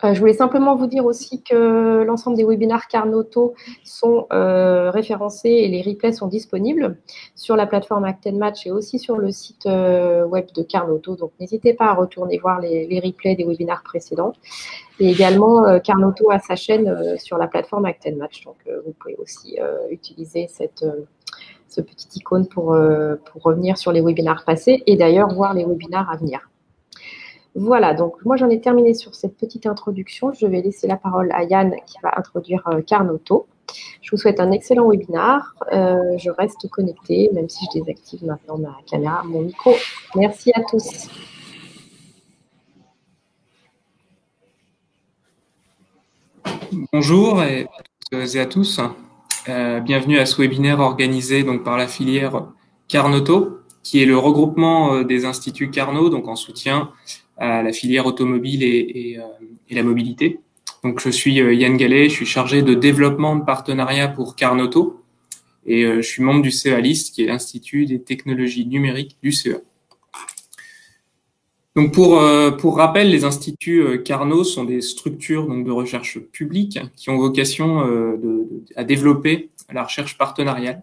Je voulais simplement vous dire aussi que l'ensemble des webinaires Carnoto sont référencés et les replays sont disponibles sur la plateforme Actenmatch et aussi sur le site web de Carnoto. Donc, n'hésitez pas à retourner voir les replays des webinaires précédents. Et également, Carnoto a sa chaîne sur la plateforme Actenmatch. Donc, vous pouvez aussi utiliser ce petit icône pour revenir sur les webinaires passés et d'ailleurs voir les webinaires à venir. Voilà, donc moi j'en ai terminé sur cette petite introduction. Je vais laisser la parole à Yann qui va introduire Carnoto. Je vous souhaite un excellent webinaire. Je reste connectée, même si je désactive maintenant ma caméra, mon micro. Merci à tous. Bonjour à toutes et à tous. Bienvenue à ce webinaire organisé donc par la filière Carnoto, qui est le regroupement des instituts Carnot, donc en soutien à la filière automobile et la mobilité. Donc je suis Yann Gallet, je suis chargé de développement de partenariat pour Carnoto et je suis membre du CEA-LIST, qui est l'Institut des technologies numériques du CEA. Donc pour rappel, les instituts Carnot sont des structures donc de recherche publique qui ont vocation à développer la recherche partenariale,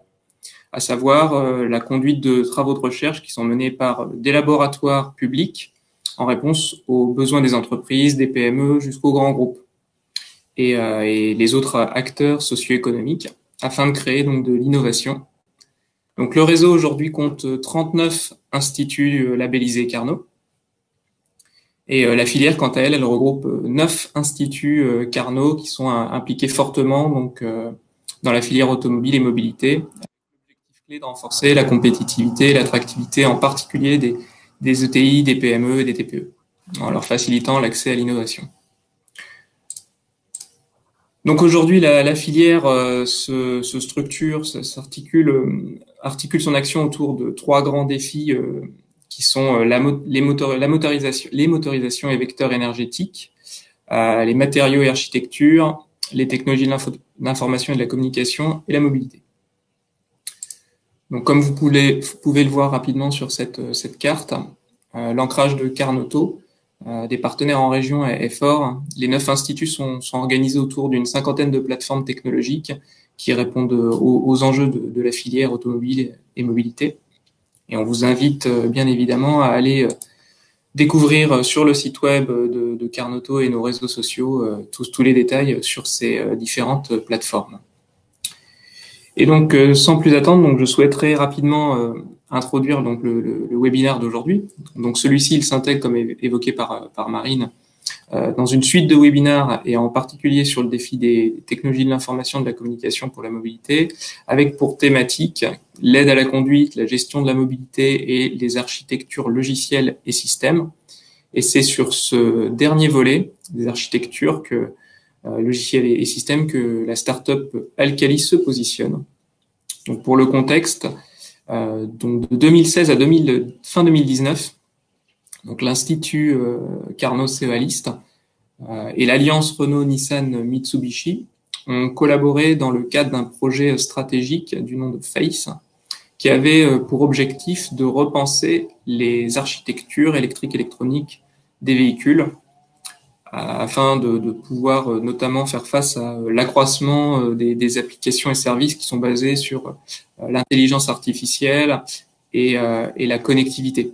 à savoir la conduite de travaux de recherche qui sont menés par des laboratoires publics en réponse aux besoins des entreprises, des PME jusqu'aux grands groupes et les autres acteurs socio-économiques afin de créer donc de l'innovation. Donc le réseau aujourd'hui compte 39 instituts labellisés Carnot. Et la filière, quant à elle, elle regroupe 9 instituts Carnot qui sont impliqués fortement donc dans la filière automobile et mobilité. L'objectif clé de renforcer la compétitivité et l'attractivité, en particulier des ETI, des PME et des TPE, en leur facilitant l'accès à l'innovation. Donc aujourd'hui, la filière se structure, articule son action autour de 3 grands défis qui sont les motorisations et vecteurs énergétiques, les matériaux et architecture, les technologies de l'information et de la communication et la mobilité. Donc, comme vous pouvez le voir rapidement sur cette carte, l'ancrage de Carnoto, des partenaires en région est fort. Les 9 instituts sont organisés autour d'une cinquantaine de plateformes technologiques qui répondent aux enjeux de la filière automobile et mobilité. Et on vous invite bien évidemment à aller découvrir sur le site web de Carnoto et nos réseaux sociaux tous les détails sur ces différentes plateformes. Et donc, sans plus attendre, donc je souhaiterais rapidement introduire donc le webinaire d'aujourd'hui. Donc celui-ci, il s'intègre, comme évoqué par Marine, dans une suite de webinaires et en particulier sur le défi des technologies de l'information et de la communication pour la mobilité, avec pour thématique l'aide à la conduite, la gestion de la mobilité et les architectures logicielles et systèmes. Et c'est sur ce dernier volet des architectures logiciels et systèmes que la start-up Alcali se positionne. Donc pour le contexte, donc de 2016 à fin 2019, donc l'Institut Carnot CEA-LIST et l'Alliance Renault-Nissan-Mitsubishi ont collaboré dans le cadre d'un projet stratégique du nom de FACE, qui avait pour objectif de repenser les architectures électriques électroniques des véhicules afin de pouvoir notamment faire face à l'accroissement des applications et services qui sont basés sur l'intelligence artificielle et la connectivité.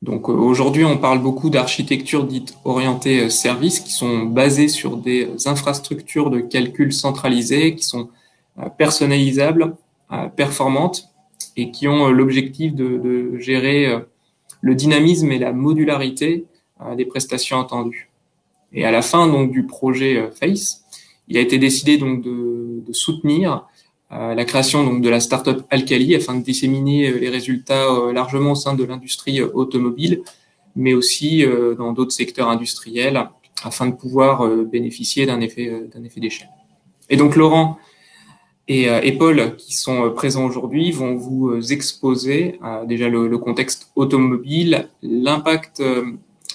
Donc aujourd'hui, on parle beaucoup d'architectures dites orientées services qui sont basées sur des infrastructures de calcul centralisées qui sont personnalisables, performantes et qui ont l'objectif de gérer le dynamisme et la modularité des prestations attendues. Et à la fin donc du projet FACE, il a été décidé donc de soutenir la création donc de la start-up Alcali afin de disséminer les résultats largement au sein de l'industrie automobile, mais aussi dans d'autres secteurs industriels afin de pouvoir bénéficier d'un effet d'échelle. Et donc Laurent et Paul, qui sont présents aujourd'hui, vont vous exposer déjà le contexte automobile, l'impact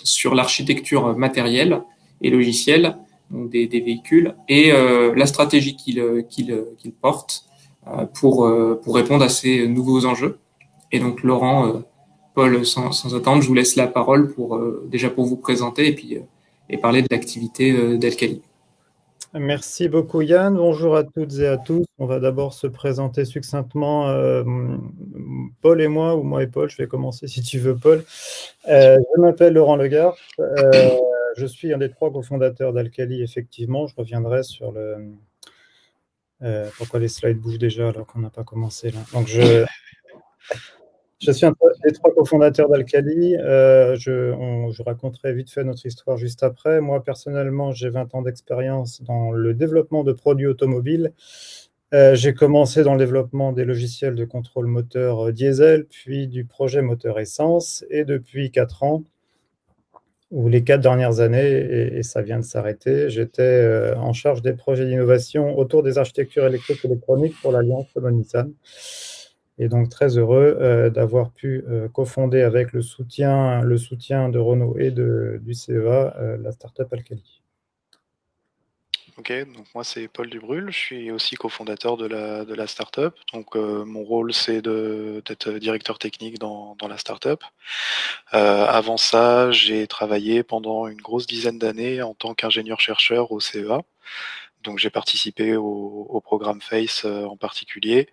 sur l'architecture matérielle et logicielle donc des véhicules et la stratégie qu'ils portent pour répondre à ces nouveaux enjeux. Et donc Laurent, Paul, sans attendre, je vous laisse la parole déjà pour vous présenter et puis et parler de l'activité d'Alcali. Merci beaucoup Yann, bonjour à toutes et à tous. On va d'abord se présenter succinctement, Paul et moi, ou moi et Paul, je vais commencer si tu veux Paul. Je m'appelle Laurent Legard, je suis un des 3 cofondateurs d'Alcali, effectivement, je reviendrai sur le... pourquoi les slides bougent déjà alors qu'on n'a pas commencé là. Donc je suis un des 3 cofondateurs d'Alcali. Je raconterai vite fait notre histoire juste après. Moi, personnellement, j'ai 20 ans d'expérience dans le développement de produits automobiles. J'ai commencé dans le développement des logiciels de contrôle moteur diesel, puis du projet moteur essence. Et depuis 4 ans, ou les 4 dernières années, et ça vient de s'arrêter, j'étais en charge des projets d'innovation autour des architectures électriques et électroniques pour l'Alliance Renault-Nissan. Et donc très heureux d'avoir pu cofonder avec le soutien de Renault et du CEA la startup Alcali. Ok, donc moi c'est Paul Dubrul, je suis aussi cofondateur de la startup. Donc mon rôle c'est d'être directeur technique dans la startup. Avant ça, j'ai travaillé pendant une grosse dizaine d'années en tant qu'ingénieur-chercheur au CEA. Donc j'ai participé au programme FACE en particulier,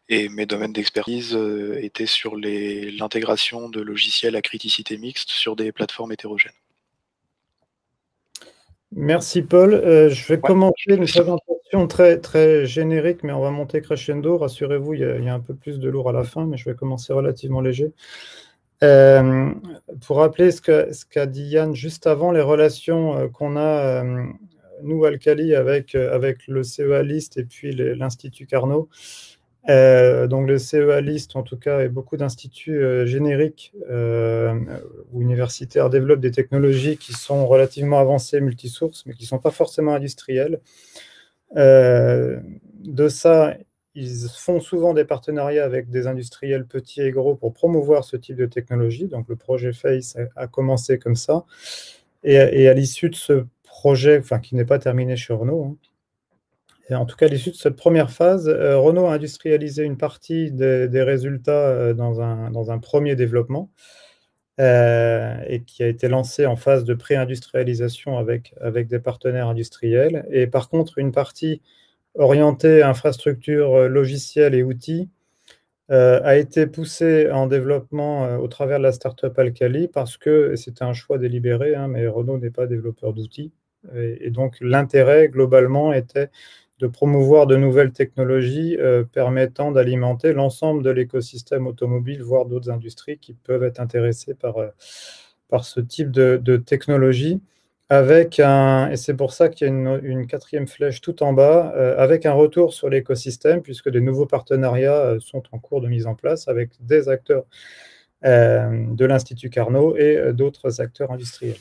et mes domaines d'expertise étaient sur l'intégration de logiciels à criticité mixte sur des plateformes hétérogènes. Merci Paul. Je vais commencer une présentation très, très générique, mais on va monter crescendo. Rassurez-vous, il y a un peu plus de lourd à la fin, mais je vais commencer relativement léger. Pour rappeler ce qu'a dit Yann juste avant, les relations qu'on a, nous, Alcali, avec le CEA List et puis l'Institut Carnot. Donc le CEA List, en tout cas, et beaucoup d'instituts génériques ou universitaires développent des technologies qui sont relativement avancées, multisources, mais qui ne sont pas forcément industrielles. De ça, ils font souvent des partenariats avec des industriels petits et gros pour promouvoir ce type de technologie. Donc le projet FACE a commencé comme ça. Et à l'issue de ce projet, enfin qui n'est pas terminé chez Renault, hein, et en tout cas, à l'issue de cette première phase, Renault a industrialisé une partie des résultats dans un premier développement et qui a été lancé en phase de pré-industrialisation avec des partenaires industriels. Et par contre, une partie orientée infrastructure, logiciel et outils a été poussée en développement au travers de la startup Alcali parce que c'était un choix délibéré, hein, mais Renault n'est pas développeur d'outils. Et donc, l'intérêt, globalement, était de promouvoir de nouvelles technologies permettant d'alimenter l'ensemble de l'écosystème automobile, voire d'autres industries qui peuvent être intéressées par ce type de technologie, et c'est pour ça qu'il y a une 4e flèche tout en bas, avec un retour sur l'écosystème, puisque des nouveaux partenariats sont en cours de mise en place avec des acteurs de l'Institut Carnot et d'autres acteurs industriels.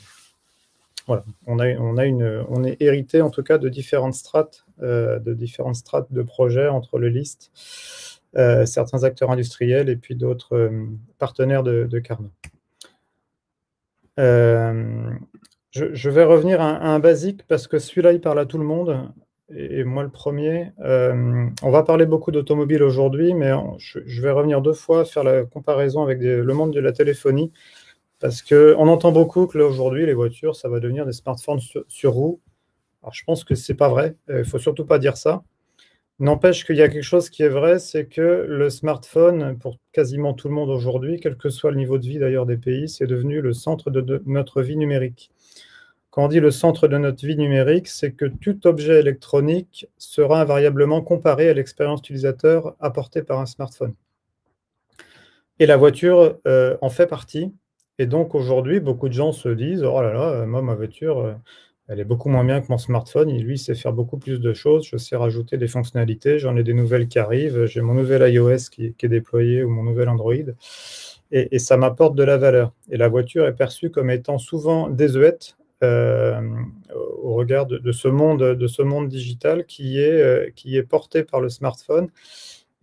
Voilà, on est hérité en tout cas de différentes strates de projets entre le LIST, certains acteurs industriels et puis d'autres partenaires de Carnot. Je vais revenir à un basique parce que celui-là il parle à tout le monde et moi le premier. On va parler beaucoup d'automobile aujourd'hui, mais je vais revenir 2 fois faire la comparaison avec le monde de la téléphonie. Parce qu'on entend beaucoup que là, aujourd'hui, les voitures, ça va devenir des smartphones sur roues. Alors, je pense que ce n'est pas vrai. Il ne faut surtout pas dire ça. N'empêche qu'il y a quelque chose qui est vrai, c'est que le smartphone, pour quasiment tout le monde aujourd'hui, quel que soit le niveau de vie d'ailleurs des pays, c'est devenu le centre de notre vie numérique. Quand on dit le centre de notre vie numérique, c'est que tout objet électronique sera invariablement comparé à l'expérience utilisateur apportée par un smartphone. Et la voiture en fait partie. Et donc aujourd'hui, beaucoup de gens se disent « Oh là là, moi, ma voiture, elle est beaucoup moins bien que mon smartphone. Lui, il sait faire beaucoup plus de choses. Je sais rajouter des fonctionnalités. J'en ai des nouvelles qui arrivent. J'ai mon nouvel iOS qui est déployé ou mon nouvel Android. Et ça m'apporte de la valeur. » Et la voiture est perçue comme étant souvent désuète au regard de ce monde digital qui est porté par le smartphone.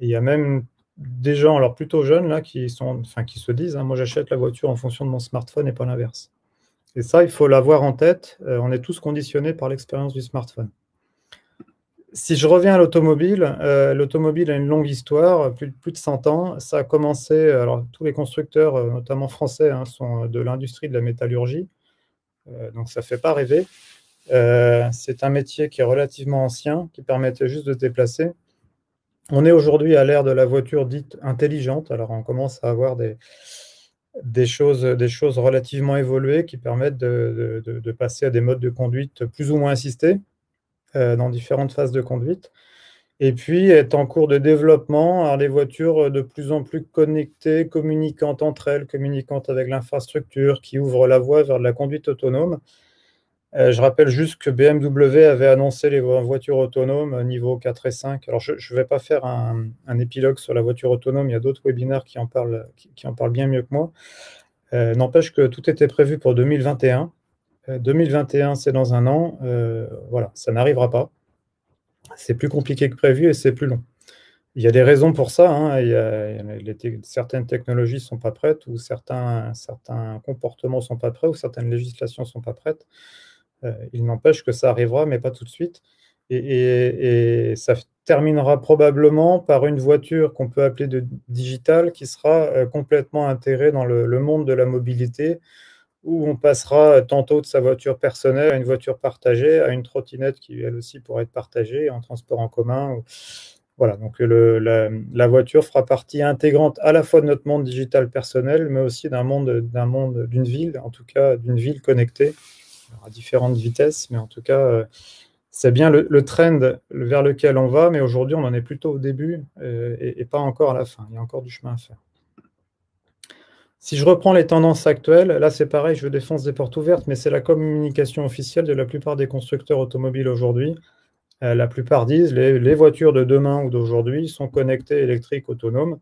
Et il y a même des gens, alors plutôt jeunes, là, qui se disent, hein, moi j'achète la voiture en fonction de mon smartphone et pas l'inverse. Et ça, il faut l'avoir en tête. On est tous conditionnés par l'expérience du smartphone. Si je reviens à l'automobile, l'automobile a une longue histoire, plus de 100 ans. Ça a commencé, alors tous les constructeurs, notamment français, hein, sont de l'industrie de la métallurgie. Donc ça ne fait pas rêver. C'est un métier qui est relativement ancien, qui permettait juste de se déplacer. On est aujourd'hui à l'ère de la voiture dite intelligente. Alors on commence à avoir des choses relativement évoluées qui permettent de passer à des modes de conduite plus ou moins assistés dans différentes phases de conduite. Et puis est en cours de développement alors, des voitures de plus en plus connectées, communicantes entre elles, communicantes avec l'infrastructure, qui ouvrent la voie vers de la conduite autonome. Je rappelle juste que BMW avait annoncé les voitures autonomes niveau 4 et 5. Alors, je ne vais pas faire un épilogue sur la voiture autonome. Il y a d'autres webinaires qui en parlent bien mieux que moi. N'empêche que tout était prévu pour 2021. 2021, c'est dans un an. Voilà, ça n'arrivera pas. C'est plus compliqué que prévu et c'est plus long. Il y a des raisons pour ça. Hein. Certaines technologies ne sont pas prêtes, ou certains comportements ne sont pas prêts, ou certaines législations ne sont pas prêtes. Il n'empêche que ça arrivera, mais pas tout de suite. Et ça terminera probablement par une voiture qu'on peut appeler de digitale, qui sera complètement intégrée dans le monde de la mobilité, où on passera tantôt de sa voiture personnelle à une voiture partagée, à une trottinette qui, elle aussi, pourrait être partagée en transport en commun. Voilà, donc la voiture fera partie intégrante à la fois de notre monde digital personnel, mais aussi d'une ville, en tout cas d'une ville connectée, à différentes vitesses, mais en tout cas, c'est bien le trend vers lequel on va, mais aujourd'hui, on en est plutôt au début et pas encore à la fin. Il y a encore du chemin à faire. Si je reprends les tendances actuelles, là, c'est pareil, je défonce des portes ouvertes, mais c'est la communication officielle de la plupart des constructeurs automobiles aujourd'hui. La plupart disent les voitures de demain ou d'aujourd'hui sont connectées, électriques, autonomes.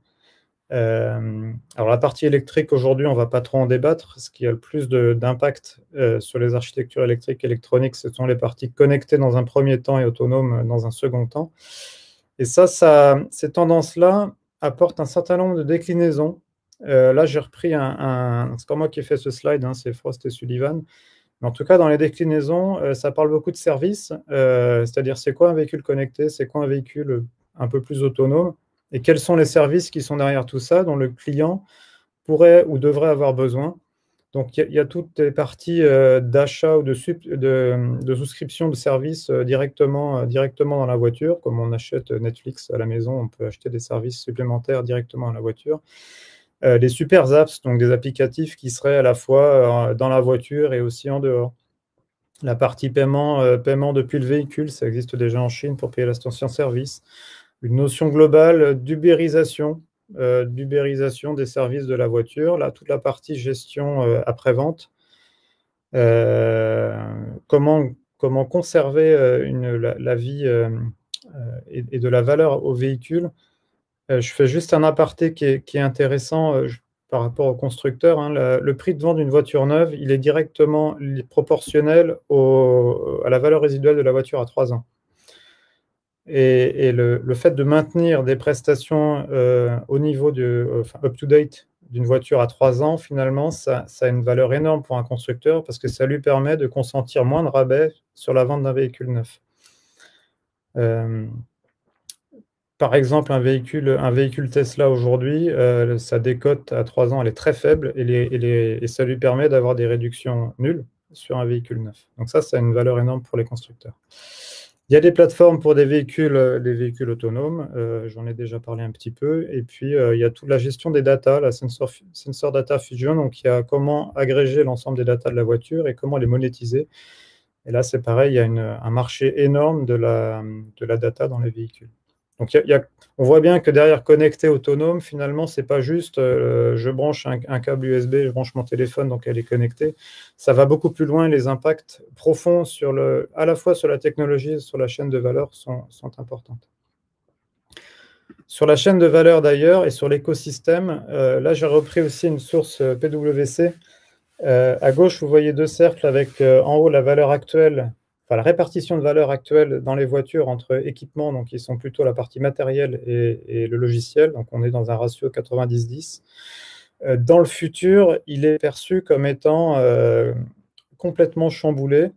Alors la partie électrique aujourd'hui, on ne va pas trop en débattre. Ce qui a le plus d'impact sur les architectures électriques et électroniques, ce sont les parties connectées dans un premier temps et autonomes dans un second temps. Et ces tendances-là apportent un certain nombre de déclinaisons. Là, j'ai repris c'est pas moi qui ai fait ce slide, hein, c'est Frost et Sullivan. Mais en tout cas, dans les déclinaisons, ça parle beaucoup de services, c'est-à-dire c'est quoi un véhicule connecté, c'est quoi un véhicule un peu plus autonome, et quels sont les services qui sont derrière tout ça, dont le client pourrait ou devrait avoir besoin. Donc, il y a toutes les parties d'achat ou de souscription de services directement dans la voiture. Comme on achète Netflix à la maison, on peut acheter des services supplémentaires directement à la voiture. Les super apps, donc des applicatifs qui seraient à la fois dans la voiture et aussi en dehors. La partie paiement depuis le véhicule, ça existe déjà en Chine pour payer la station-service. Une notion globale d'ubérisation des services de la voiture. Là, toute la partie gestion après-vente. Comment conserver la vie et de la valeur au véhicule. Je fais juste un aparté qui est intéressant par rapport au constructeur. Hein. Le prix de vente d'une voiture neuve, il est directement proportionnel à la valeur résiduelle de la voiture à 3 ans. Et le fait de maintenir des prestations au niveau up-to-date d'une voiture à 3 ans, finalement, ça a une valeur énorme pour un constructeur parce que ça lui permet de consentir moins de rabais sur la vente d'un véhicule neuf. Par exemple, un véhicule Tesla aujourd'hui, sa décote à 3 ans, elle est très faible et ça lui permet d'avoir des réductions nulles sur un véhicule neuf. Donc ça a une valeur énorme pour les constructeurs. Il y a des plateformes pour des véhicules autonomes, j'en ai déjà parlé un petit peu, et puis il y a toute la gestion des data, la Sensor Data Fusion, donc il y a comment agréger l'ensemble des data de la voiture et comment les monétiser. Et là, c'est pareil, il y a un marché énorme de la data dans les véhicules. Donc, on voit bien que derrière connecté autonome, finalement, c'est pas juste je branche un câble USB, je branche mon téléphone, donc elle est connectée. Ça va beaucoup plus loin. Les impacts profonds à la fois sur la technologie et sur la chaîne de valeur sont importantes. Sur la chaîne de valeur d'ailleurs et sur l'écosystème, là j'ai repris aussi une source PwC. À gauche, vous voyez 2 cercles avec en haut la valeur actuelle. Enfin, la répartition de valeur actuelle dans les voitures entre équipements, donc qui sont plutôt la partie matérielle et le logiciel. Donc, on est dans un ratio 90-10. Dans le futur, il est perçu comme étant complètement chamboulé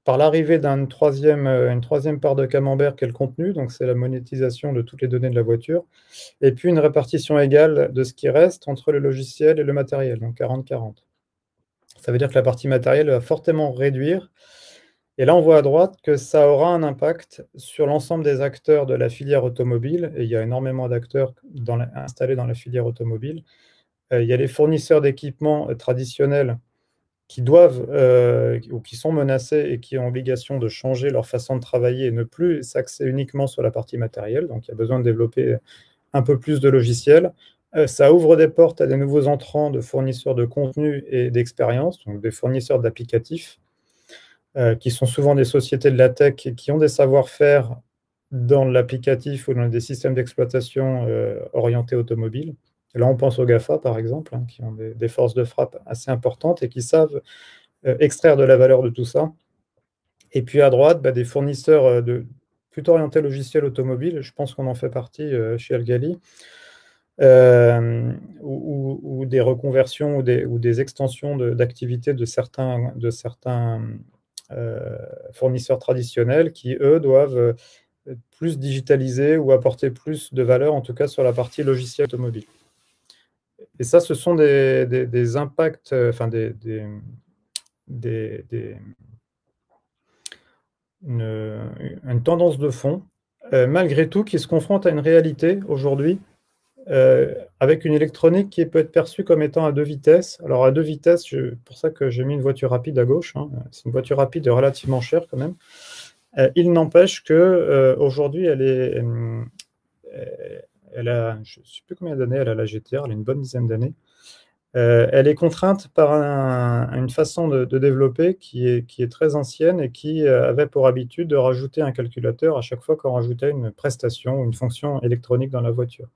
par l'arrivée d'une troisième part de camembert qui est le contenu. Donc, c'est la monétisation de toutes les données de la voiture. Et puis, une répartition égale de ce qui reste entre le logiciel et le matériel, donc 40-40. Ça veut dire que la partie matérielle va fortement réduire. Et là, on voit à droite que ça aura un impact sur l'ensemble des acteurs de la filière automobile. Et il y a énormément d'acteurs installés dans la filière automobile. Il y a les fournisseurs d'équipements traditionnels qui doivent ou qui sont menacés et qui ont obligation de changer leur façon de travailler et ne plus s'axer uniquement sur la partie matérielle. Donc, il y a besoin de développer un peu plus de logiciels. Ça ouvre des portes à des nouveaux entrants de fournisseurs de contenu et d'expérience, donc des fournisseurs d'applicatifs, qui sont souvent des sociétés de la tech et qui ont des savoir-faire dans l'applicatif ou dans des systèmes d'exploitation orientés automobiles. Et là, on pense aux GAFA, par exemple, hein, qui ont des forces de frappe assez importantes et qui savent extraire de la valeur de tout ça. Et puis à droite, des fournisseurs plutôt orientés logiciels automobiles, je pense qu'on en fait partie chez Algali, ou des reconversions ou des extensions d'activités de certains fournisseurs traditionnels qui, eux, doivent plus digitaliser ou apporter plus de valeur, en tout cas sur la partie logicielle automobile. Et ça, ce sont des impacts, une tendance de fond, malgré tout, qui se confronte à une réalité aujourd'hui, avec une électronique qui peut être perçue comme étant à 2 vitesses. Alors à 2 vitesses, c'est pour ça que j'ai mis une voiture rapide à gauche, hein. C'est une voiture rapide relativement chère quand même. Il n'empêche qu'aujourd'hui, elle a, je ne sais plus combien d'années elle a la GTR, elle a une bonne dizaine d'années. Elle est contrainte par une façon de développer qui est très ancienne et qui avait pour habitude de rajouter un calculateur à chaque fois qu'on rajoutait une prestation ou une fonction électronique dans la voiture.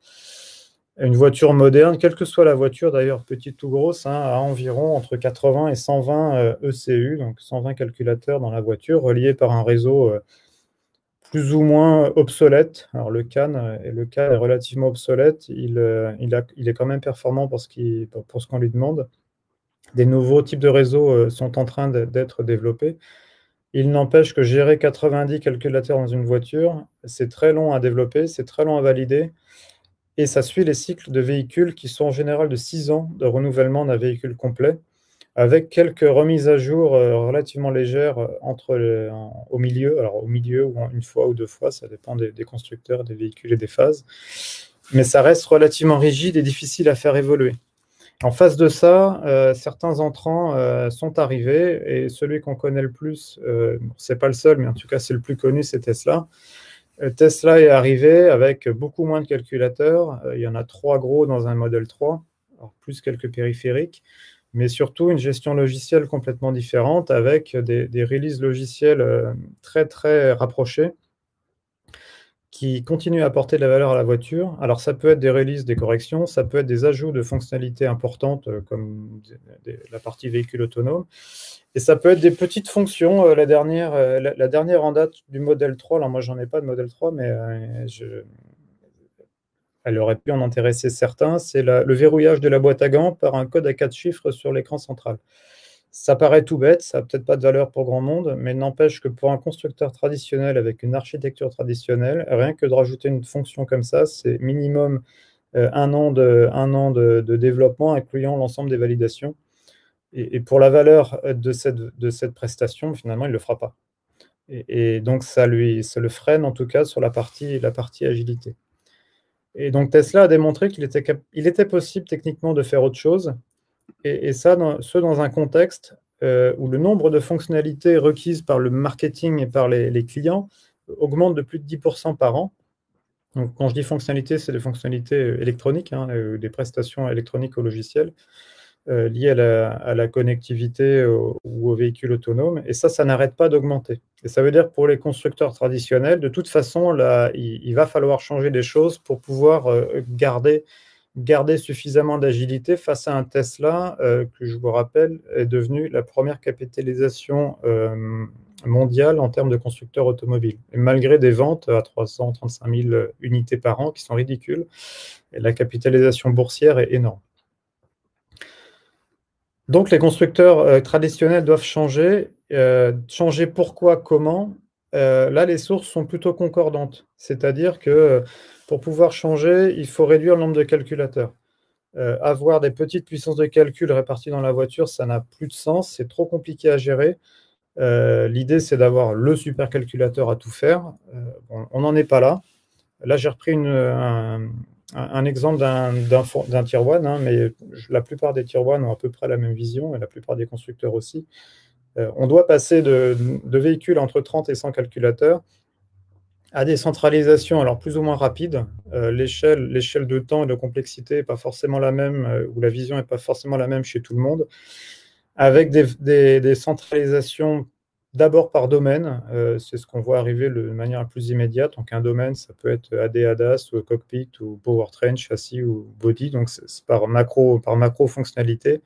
Une voiture moderne, quelle que soit la voiture d'ailleurs, petite ou grosse, hein, a environ entre 80 et 120 ECU, donc 120 calculateurs dans la voiture, reliés par un réseau plus ou moins obsolète. Alors le CAN est relativement obsolète, il est quand même performant pour ce qu'on lui demande. Des nouveaux types de réseaux sont en train d'être développés. Il n'empêche que gérer 90 calculateurs dans une voiture, c'est très long à développer, c'est très long à valider, et ça suit les cycles de véhicules qui sont en général de 6 ans de renouvellement d'un véhicule complet, avec quelques remises à jour relativement légères au milieu, alors au milieu ou une fois ou 2 fois, ça dépend des constructeurs, des véhicules et des phases, mais ça reste relativement rigide et difficile à faire évoluer. En face de ça, certains entrants sont arrivés, et celui qu'on connaît le plus, c'est pas le seul, mais en tout cas c'est le plus connu, c'est Tesla. Tesla est arrivé avec beaucoup moins de calculateurs, il y en a 3 gros dans un Model 3, alors plus quelques périphériques, mais surtout une gestion logicielle complètement différente, avec des releases logicielles très très rapprochées, qui continuent à apporter de la valeur à la voiture. Alors ça peut être des releases, des corrections, ça peut être des ajouts de fonctionnalités importantes, comme la partie véhicule autonome, et ça peut être des petites fonctions. La dernière en date du Model 3, alors moi j'en ai pas de Model 3, mais elle aurait pu en intéresser certains, c'est le verrouillage de la boîte à gants par un code à 4 chiffres sur l'écran central. Ça paraît tout bête, ça n'a peut-être pas de valeur pour grand monde, mais n'empêche que pour un constructeur traditionnel avec une architecture traditionnelle, rien que de rajouter une fonction comme ça, c'est minimum un an de développement, incluant l'ensemble des validations. Et pour la valeur de cette prestation, finalement, il ne le fera pas. Et donc, ça le freine, en tout cas, sur la partie agilité. Et donc, Tesla a démontré qu'il était possible techniquement de faire autre chose, et ça, dans un contexte où le nombre de fonctionnalités requises par le marketing et par les clients augmente de plus de 10% par an. Donc, quand je dis fonctionnalités, c'est des fonctionnalités électroniques, hein, des prestations électroniques au logiciel, liées à la connectivité ou aux véhicules autonomes. Et ça n'arrête pas d'augmenter. Et ça veut dire que pour les constructeurs traditionnels, de toute façon, là, il va falloir changer des choses pour pouvoir garder suffisamment d'agilité face à un Tesla que, je vous rappelle, est devenu la première capitalisation mondiale en termes de constructeurs automobiles. Et malgré des ventes à 335 000 unités par an qui sont ridicules, et la capitalisation boursière est énorme. Donc les constructeurs traditionnels doivent changer. Changer pourquoi, comment? Là, les sources sont plutôt concordantes. C'est-à-dire que pour pouvoir changer, il faut réduire le nombre de calculateurs. Avoir des petites puissances de calcul réparties dans la voiture, ça n'a plus de sens, c'est trop compliqué à gérer. L'idée, c'est d'avoir le supercalculateur à tout faire. Bon, on n'en est pas là. Là, j'ai repris un exemple d'un Tier 1, hein, mais la plupart des Tier 1 ont à peu près la même vision, et la plupart des constructeurs aussi. On doit passer de véhicules entre 30 et 100 calculateurs à des centralisations alors plus ou moins rapides. L'échelle de temps et de complexité n'est pas forcément la même, ou la vision n'est pas forcément la même chez tout le monde, avec des centralisations d'abord par domaine. C'est ce qu'on voit arriver de manière la plus immédiate. Donc un domaine, ça peut être AD, ADAS, ou cockpit, ou powertrain, châssis ou body. Donc c'est par macro fonctionnalité,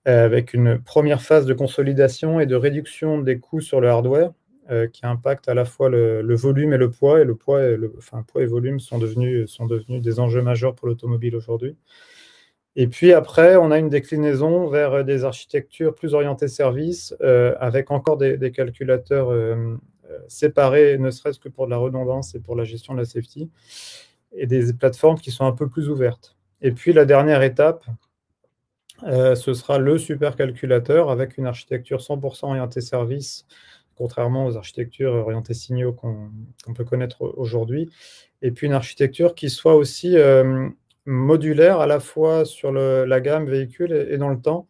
avec une première phase de consolidation et de réduction des coûts sur le hardware, qui impacte à la fois le volume et le poids. Et poids et volume sont devenus des enjeux majeurs pour l'automobile aujourd'hui. Et puis après, on a une déclinaison vers des architectures plus orientées services, avec encore des calculateurs séparés, ne serait-ce que pour de la redondance et pour la gestion de la safety, et des plateformes qui sont un peu plus ouvertes. Et puis la dernière étape, ce sera le supercalculateur avec une architecture 100% orientée service, contrairement aux architectures orientées signaux qu'on peut connaître aujourd'hui, et puis une architecture qui soit aussi modulaire à la fois sur la gamme véhicule et dans le temps.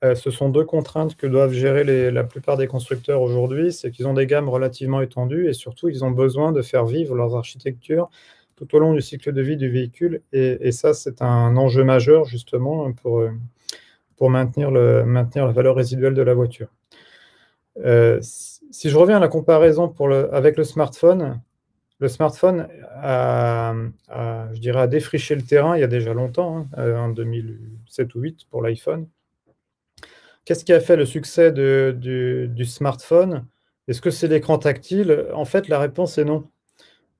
Ce sont deux contraintes que doivent gérer la plupart des constructeurs aujourd'hui, c'est qu'ils ont des gammes relativement étendues et surtout ils ont besoin de faire vivre leurs architectures tout au long du cycle de vie du véhicule, et ça c'est un enjeu majeur justement pour maintenir la valeur résiduelle de la voiture. Si je reviens à la comparaison avec le smartphone je dirais, a défriché le terrain il y a déjà longtemps, en 2007 ou 2008 pour l'iPhone. Qu'est-ce qui a fait le succès du smartphone? Est-ce que c'est l'écran tactile? En fait, la réponse est non.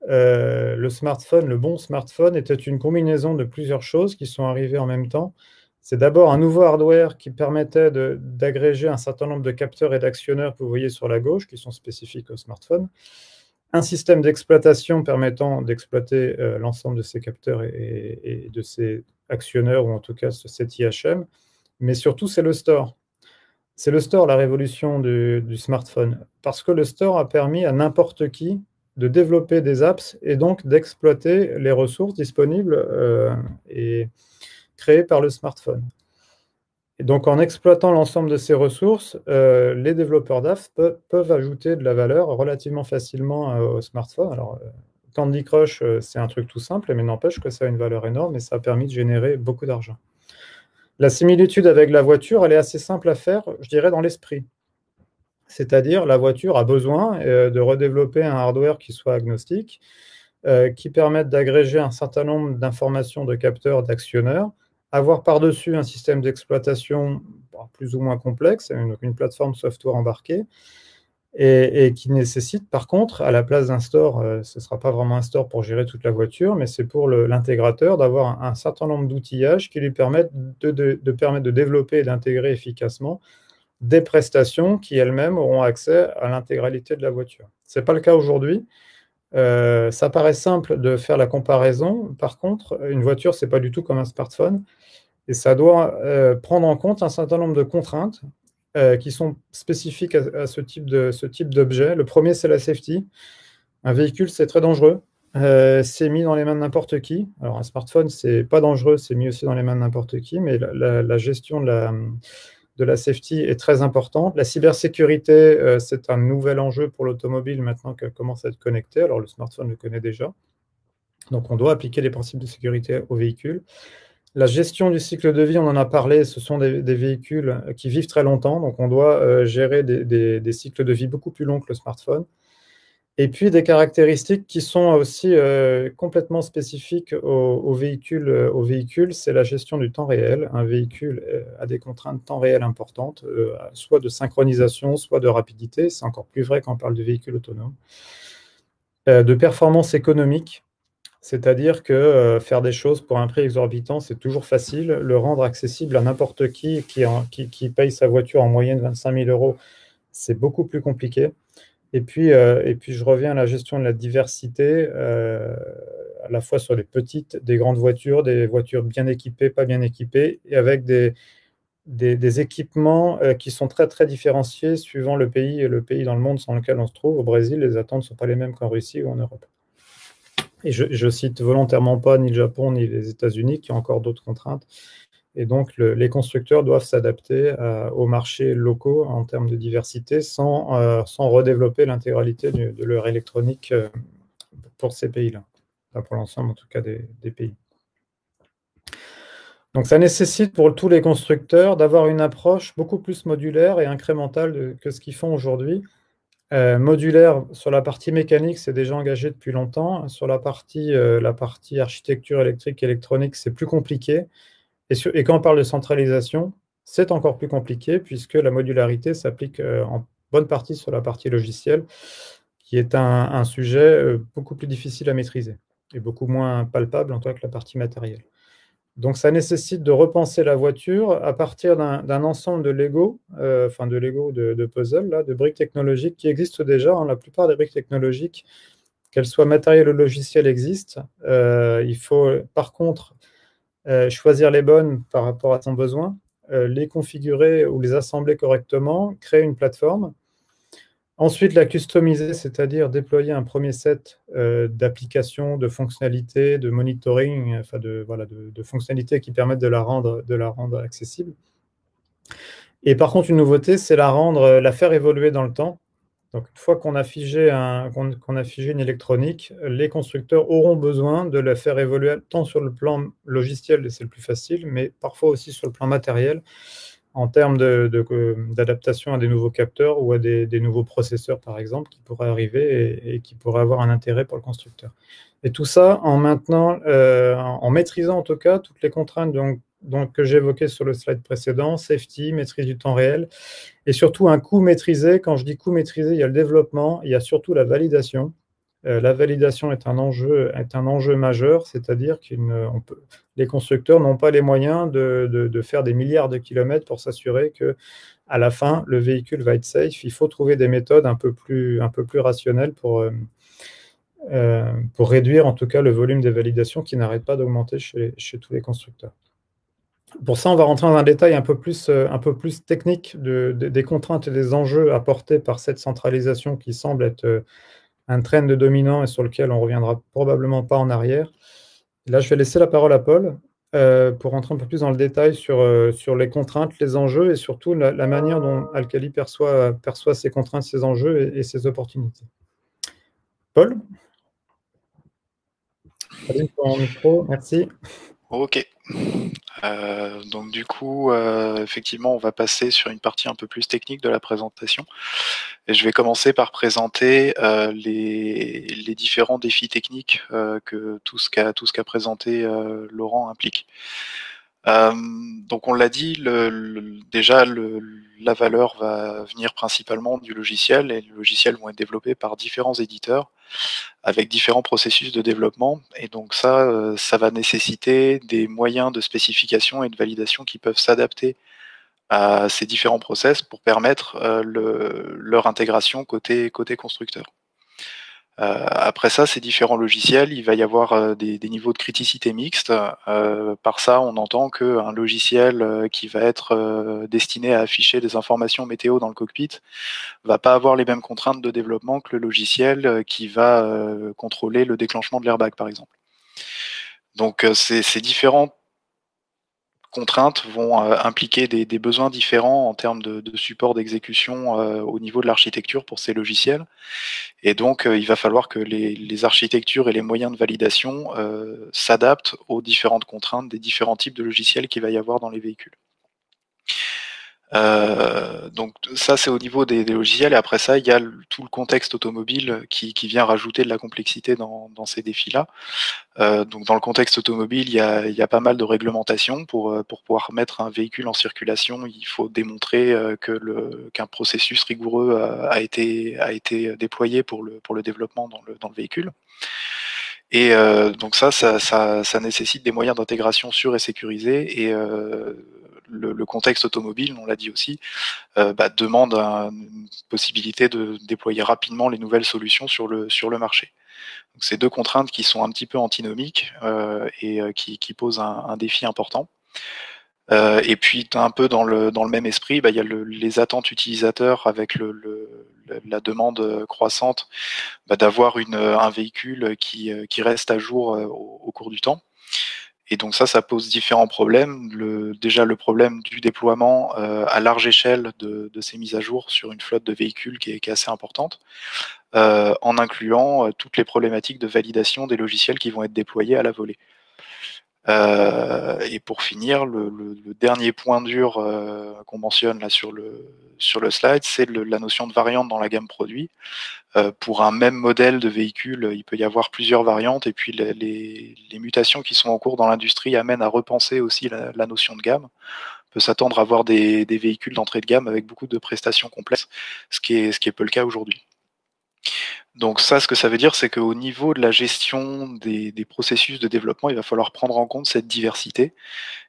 Le bon smartphone était une combinaison de plusieurs choses qui sont arrivées en même temps. C'est d'abord un nouveau hardware qui permettait d'agréger un certain nombre de capteurs et d'actionneurs que vous voyez sur la gauche, qui sont spécifiques au smartphone. Un système d'exploitation permettant d'exploiter l'ensemble de ces capteurs et de ces actionneurs, ou en tout cas cet IHM. Mais surtout, c'est le store. C'est le store, la révolution du smartphone. Parce que le store a permis à n'importe qui de développer des apps et donc d'exploiter les ressources disponibles et créées par le smartphone. Et donc, en exploitant l'ensemble de ces ressources, les développeurs d'apps peuvent ajouter de la valeur relativement facilement au smartphone. Alors, Candy Crush, c'est un truc tout simple, mais n'empêche que ça a une valeur énorme et ça a permis de générer beaucoup d'argent. La similitude avec la voiture, elle est assez simple à faire, je dirais, dans l'esprit. C'est-à-dire, la voiture a besoin de redévelopper un hardware qui soit agnostique, qui permette d'agréger un certain nombre d'informations de capteurs, d'actionneurs, avoir par-dessus un système d'exploitation plus ou moins complexe, une plateforme software embarquée, et qui nécessite par contre, à la place d'un store, ce ne sera pas vraiment un store pour gérer toute la voiture, mais c'est pour l'intégrateur d'avoir un certain nombre d'outillages qui lui permettent de développer et d'intégrer efficacement des prestations qui elles-mêmes auront accès à l'intégralité de la voiture. Ce n'est pas le cas aujourd'hui. Ça paraît simple de faire la comparaison. Par contre, une voiture, ce n'est pas du tout comme un smartphone. Et ça doit prendre en compte un certain nombre de contraintes qui sont spécifiques à ce type d'objet. Le premier, c'est la safety. Un véhicule, c'est très dangereux. C'est mis dans les mains de n'importe qui. Alors, un smartphone, c'est pas dangereux, c'est mis aussi dans les mains de n'importe qui, mais la gestion de la safety est très importante. La cybersécurité, c'est un nouvel enjeu pour l'automobile maintenant qu'elle commence à être connectée. Alors, le smartphone le connaît déjà. Donc, on doit appliquer les principes de sécurité aux véhicules. La gestion du cycle de vie, on en a parlé, ce sont des véhicules qui vivent très longtemps, donc on doit gérer des cycles de vie beaucoup plus longs que le smartphone. Et puis des caractéristiques qui sont aussi complètement spécifiques aux véhicules, c'est la gestion du temps réel. Un véhicule a des contraintes temps réel importantes, soit de synchronisation, soit de rapidité. C'est encore plus vrai quand on parle de véhicules autonomes. De performance économique. C'est-à-dire que faire des choses pour un prix exorbitant, c'est toujours facile. Le rendre accessible à n'importe qui paye sa voiture en moyenne 25 000 €, c'est beaucoup plus compliqué. Et puis, je reviens à la gestion de la diversité. à la fois sur les petites, des grandes voitures, des voitures bien équipées, pas bien équipées, et avec des équipements qui sont très très différenciés suivant le pays dans le monde dans lequel on se trouve. Au Brésil, les attentes ne sont pas les mêmes qu'en Russie ou en Europe. Et je cite volontairement pas ni le Japon ni les États-Unis, qui ont encore d'autres contraintes. Et donc, les constructeurs doivent s'adapter aux marchés locaux en termes de diversité sans redévelopper l'intégralité de leur électronique pour ces pays-là, enfin, pour l'ensemble en tout cas des pays. Donc, ça nécessite pour tous les constructeurs d'avoir une approche beaucoup plus modulaire et incrémentale que ce qu'ils font aujourd'hui. Modulaire sur la partie mécanique, c'est déjà engagé depuis longtemps. Sur la partie architecture électrique et électronique, c'est plus compliqué. Et quand on parle de centralisation, c'est encore plus compliqué puisque la modularité s'applique en bonne partie sur la partie logicielle, qui est un sujet beaucoup plus difficile à maîtriser et beaucoup moins palpable en tout cas que la partie matérielle. Donc, ça nécessite de repenser la voiture à partir d'un ensemble de Lego, de puzzles, là, de briques technologiques qui existent déjà. Hein. La plupart des briques technologiques, qu'elles soient matérielles ou logicielles, existent. Il faut, par contre, choisir les bonnes par rapport à son besoin, les configurer ou les assembler correctement, créer une plateforme. Ensuite, la customiser, c'est-à-dire déployer un premier set d'applications, de fonctionnalités, de monitoring, enfin de fonctionnalités qui permettent de la rendre accessible. Et par contre, une nouveauté, c'est la faire évoluer dans le temps. Donc, une fois qu'on a figé une électronique, les constructeurs auront besoin de la faire évoluer tant sur le plan logiciel, et c'est le plus facile, mais parfois aussi sur le plan matériel, en termes d'adaptation à des nouveaux capteurs ou à des nouveaux processeurs, par exemple, qui pourraient arriver et qui pourraient avoir un intérêt pour le constructeur. Et tout ça en maîtrisant en tout cas toutes les contraintes que j'évoquais sur le slide précédent, safety, maîtrise du temps réel, et surtout un coût maîtrisé. Quand je dis coût maîtrisé, il y a le développement, il y a surtout la validation. La validation est un enjeu majeur, c'est-à-dire que les constructeurs n'ont pas les moyens de faire des milliards de kilomètres pour s'assurer qu'à la fin, le véhicule va être safe. Il faut trouver des méthodes un peu plus rationnelles pour réduire en tout cas le volume des validations qui n'arrête pas d'augmenter chez tous les constructeurs. Pour ça, on va rentrer dans un détail un peu plus technique des contraintes et des enjeux apportés par cette centralisation qui semble être un trend dominant et sur lequel on ne reviendra probablement pas en arrière. Là, je vais laisser la parole à Paul pour rentrer un peu plus dans le détail sur les contraintes, les enjeux et surtout la manière dont Alcali perçoit ces contraintes, ces enjeux et ces opportunités. Paul ? Allume ton micro, merci. Ok. Donc du coup, effectivement, on va passer sur une partie un peu plus technique de la présentation. Et je vais commencer par présenter les différents défis techniques que tout ce qu'a présenté Laurent implique. Donc on l'a dit, déjà la valeur va venir principalement du logiciel, et les logiciels vont être développés par différents éditeurs avec différents processus de développement, et donc ça va nécessiter des moyens de spécification et de validation qui peuvent s'adapter à ces différents process pour permettre leur intégration côté constructeur. Après ça, ces différents logiciels, il va y avoir des niveaux de criticité mixtes. Par ça, on entend qu'un logiciel qui va être destiné à afficher des informations météo dans le cockpit va pas avoir les mêmes contraintes de développement que le logiciel qui va contrôler le déclenchement de l'airbag, par exemple. Donc ces différentes contraintes vont impliquer des besoins différents en termes de support d'exécution au niveau de l'architecture pour ces logiciels. Et donc, il va falloir que les architectures et les moyens de validation s'adaptent aux différentes contraintes des différents types de logiciels qu'il va y avoir dans les véhicules. Donc ça, c'est au niveau des logiciels, et après ça, il y a tout le contexte automobile qui vient rajouter de la complexité dans ces défis-là. Donc dans le contexte automobile, il y a pas mal de réglementations pour pouvoir mettre un véhicule en circulation. Il faut démontrer qu'un processus rigoureux a été déployé pour le développement dans le véhicule. Et donc ça nécessite des moyens d'intégration sûrs et sécurisés, et le contexte automobile, on l'a dit aussi, demande une possibilité de déployer rapidement les nouvelles solutions sur le marché. Donc, c'est deux contraintes qui sont un petit peu antinomiques et qui posent un défi important. Et puis un peu dans le même esprit, il y a les attentes utilisateurs avec la demande croissante d'avoir un véhicule qui reste à jour au cours du temps. Et donc ça pose différents problèmes. Déjà le problème du déploiement à large échelle de ces mises à jour sur une flotte de véhicules qui est assez importante, en incluant toutes les problématiques de validation des logiciels qui vont être déployés à la volée. Et pour finir, le dernier point dur qu'on mentionne là sur le slide, c'est la notion de variante dans la gamme produit. Pour un même modèle de véhicule, il peut y avoir plusieurs variantes, et puis les mutations qui sont en cours dans l'industrie amènent à repenser aussi la notion de gamme. On peut s'attendre à voir des véhicules d'entrée de gamme avec beaucoup de prestations complexes, ce qui est peu le cas aujourd'hui. Donc ça, ce que ça veut dire, c'est qu'au niveau de la gestion des processus de développement, il va falloir prendre en compte cette diversité.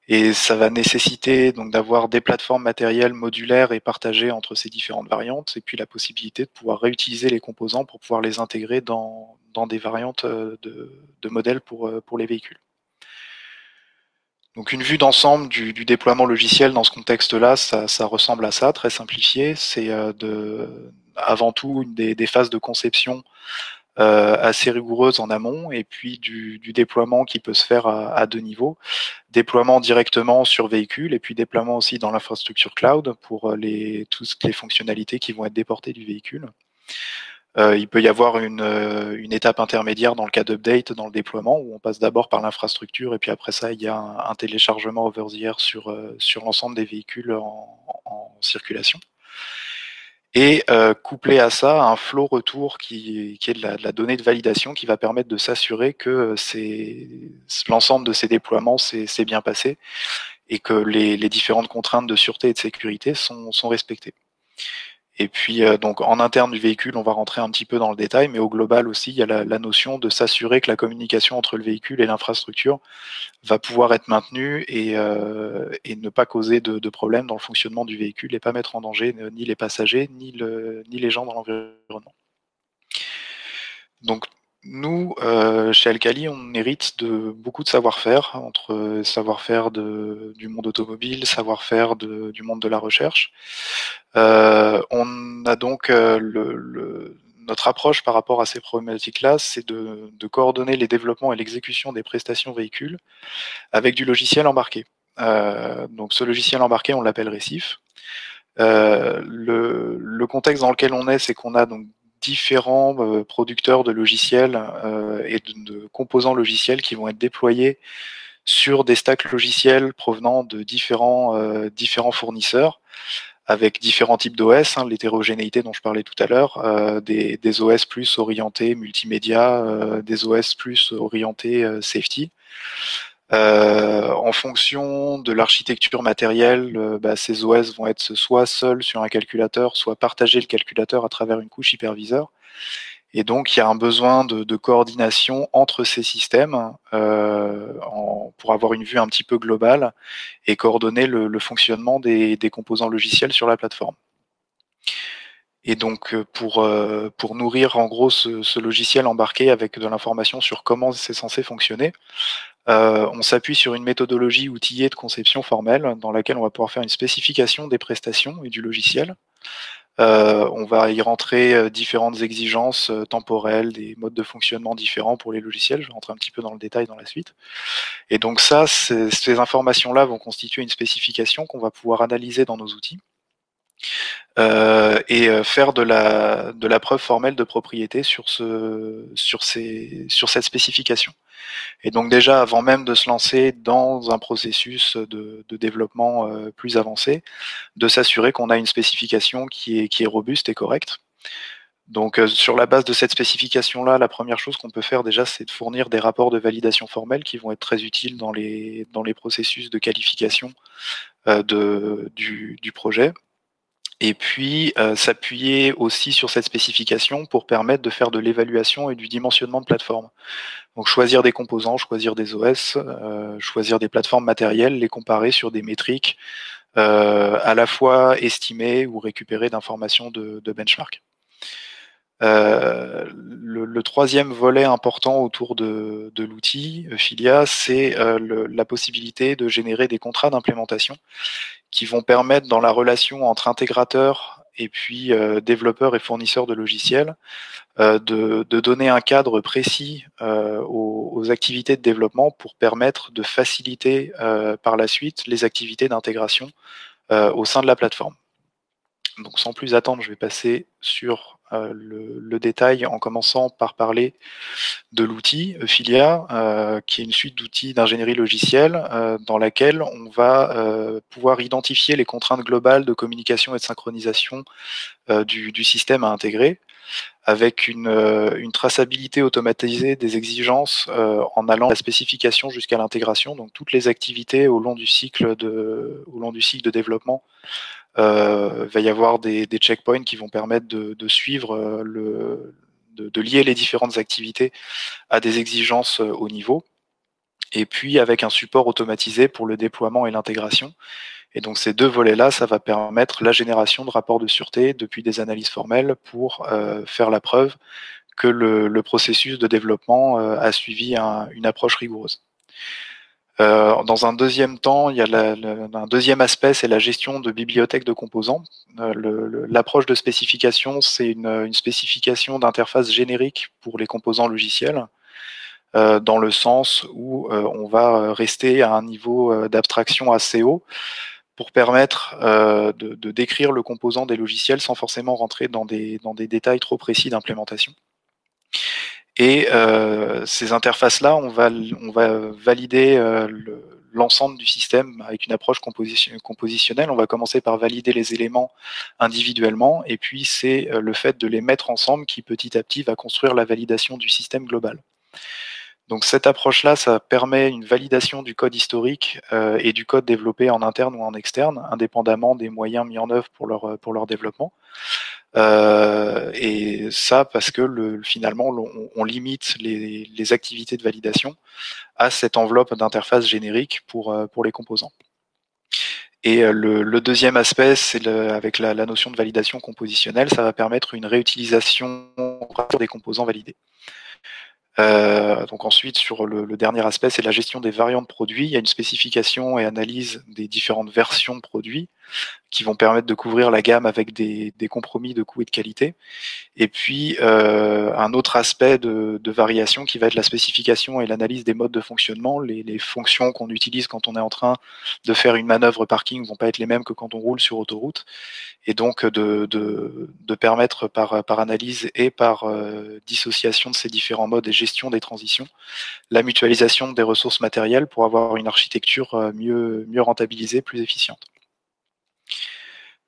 Et ça va nécessiter donc d'avoir des plateformes matérielles modulaires et partagées entre ces différentes variantes, et puis la possibilité de pouvoir réutiliser les composants pour pouvoir les intégrer dans des variantes de modèles pour les véhicules. Donc une vue d'ensemble du déploiement logiciel dans ce contexte-là, ça ressemble à ça, très simplifié. C'est avant tout des phases de conception assez rigoureuses en amont, et puis du déploiement qui peut se faire à deux niveaux. Déploiement directement sur véhicule, et puis déploiement aussi dans l'infrastructure cloud pour toutes les fonctionnalités qui vont être déportées du véhicule. Il peut y avoir une étape intermédiaire dans le cas d'update dans le déploiement, où on passe d'abord par l'infrastructure, et puis après ça, il y a un téléchargement over the air sur l'ensemble des véhicules en circulation. Et couplé à ça, un flow retour qui est de la donnée de validation qui va permettre de s'assurer que l'ensemble de ces déploiements s'est bien passé, et que les différentes contraintes de sûreté et de sécurité sont respectées. Et puis donc en interne du véhicule, on va rentrer un petit peu dans le détail, mais au global aussi, il y a la notion de s'assurer que la communication entre le véhicule et l'infrastructure va pouvoir être maintenue et ne pas causer de problèmes dans le fonctionnement du véhicule, et pas mettre en danger ni les passagers ni les gens dans l'environnement. Donc nous, chez Alcali, on hérite de beaucoup de savoir-faire, entre savoir-faire du monde automobile, savoir-faire du monde de la recherche. On a donc notre approche par rapport à ces problématiques-là, c'est de coordonner les développements et l'exécution des prestations véhicules avec du logiciel embarqué. Donc ce logiciel embarqué, on l'appelle Récif. Le contexte dans lequel on est, c'est qu'on a donc différents producteurs de logiciels et de composants logiciels qui vont être déployés sur des stacks logiciels provenant de différents fournisseurs, avec différents types d'OS, l'hétérogénéité dont je parlais tout à l'heure, des OS plus orientés multimédia, des OS plus orientés safety. En fonction de l'architecture matérielle, ces OS vont être soit seuls sur un calculateur, soit partager le calculateur à travers une couche hyperviseur. Et donc, il y a un besoin de coordination entre ces systèmes pour avoir une vue un petit peu globale et coordonner le fonctionnement des composants logiciels sur la plateforme. Et donc, pour nourrir en gros ce logiciel embarqué avec de l'information sur comment c'est censé fonctionner, on s'appuie sur une méthodologie outillée de conception formelle dans laquelle on va pouvoir faire une spécification des prestations et du logiciel. On va y rentrer différentes exigences temporelles, des modes de fonctionnement différents pour les logiciels. Je vais rentrer un petit peu dans le détail dans la suite. Et donc ça, ces informations-là vont constituer une spécification qu'on va pouvoir analyser dans nos outils et faire de la preuve formelle de propriété sur cette spécification. Et donc déjà, avant même de se lancer dans un processus de développement plus avancé, de s'assurer qu'on a une spécification qui est robuste et correcte. Donc sur la base de cette spécification-là, la première chose qu'on peut faire déjà, c'est de fournir des rapports de validation formelle qui vont être très utiles dans les processus de qualification du projet. Et puis s'appuyer aussi sur cette spécification pour permettre de faire de l'évaluation et du dimensionnement de plateforme. Donc choisir des composants, choisir des OS, choisir des plateformes matérielles, les comparer sur des métriques à la fois estimer ou récupérer d'informations de benchmark. Le troisième volet important autour de l'outil Filia, c'est la possibilité de générer des contrats d'implémentation qui vont permettre, dans la relation entre intégrateurs et puis développeurs et fournisseurs de logiciels, de donner un cadre précis aux activités de développement pour permettre de faciliter par la suite les activités d'intégration au sein de la plateforme. Donc sans plus attendre, je vais passer sur le détail en commençant par parler de l'outil Filia, qui est une suite d'outils d'ingénierie logicielle dans laquelle on va pouvoir identifier les contraintes globales de communication et de synchronisation du système à intégrer, avec une traçabilité automatisée des exigences en allant de la spécification jusqu'à l'intégration, donc toutes les activités au long du cycle de développement. Va y avoir des checkpoints qui vont permettre de suivre de lier les différentes activités à des exigences au niveau, et puis avec un support automatisé pour le déploiement et l'intégration. Et donc ces deux volets-là, ça va permettre la génération de rapports de sûreté depuis des analyses formelles pour faire la preuve que le processus de développement a suivi une approche rigoureuse. Dans un deuxième temps, il y a un deuxième aspect, c'est la gestion de bibliothèques de composants. L'approche de spécification, c'est une spécification d'interface générique pour les composants logiciels, dans le sens où on va rester à un niveau d'abstraction assez haut pour permettre de décrire le composant des logiciels sans forcément rentrer dans des détails trop précis d'implémentation. Et ces interfaces-là, on va valider l'ensemble du système avec une approche compositionnelle. On va commencer par valider les éléments individuellement, et puis c'est le fait de les mettre ensemble qui petit à petit va construire la validation du système global. Donc cette approche-là, ça permet une validation du code historique et du code développé en interne ou en externe, indépendamment des moyens mis en œuvre pour leur développement. Et ça parce que finalement on limite les activités de validation à cette enveloppe d'interface générique pour les composants. Et le deuxième aspect, c'est avec la notion de validation compositionnelle, ça va permettre une réutilisation des composants validés. Donc ensuite, sur le dernier aspect, c'est la gestion des variants de produits. Il y a une spécification et analyse des différentes versions de produits qui vont permettre de couvrir la gamme avec des compromis de coût et de qualité. Et puis, un autre aspect de variation qui va être la spécification et l'analyse des modes de fonctionnement. Les fonctions qu'on utilise quand on est en train de faire une manœuvre parking vont pas être les mêmes que quand on roule sur autoroute. Et donc, de permettre par analyse et par dissociation de ces différents modes et gestion des transitions, la mutualisation des ressources matérielles pour avoir une architecture mieux rentabilisée, plus efficiente.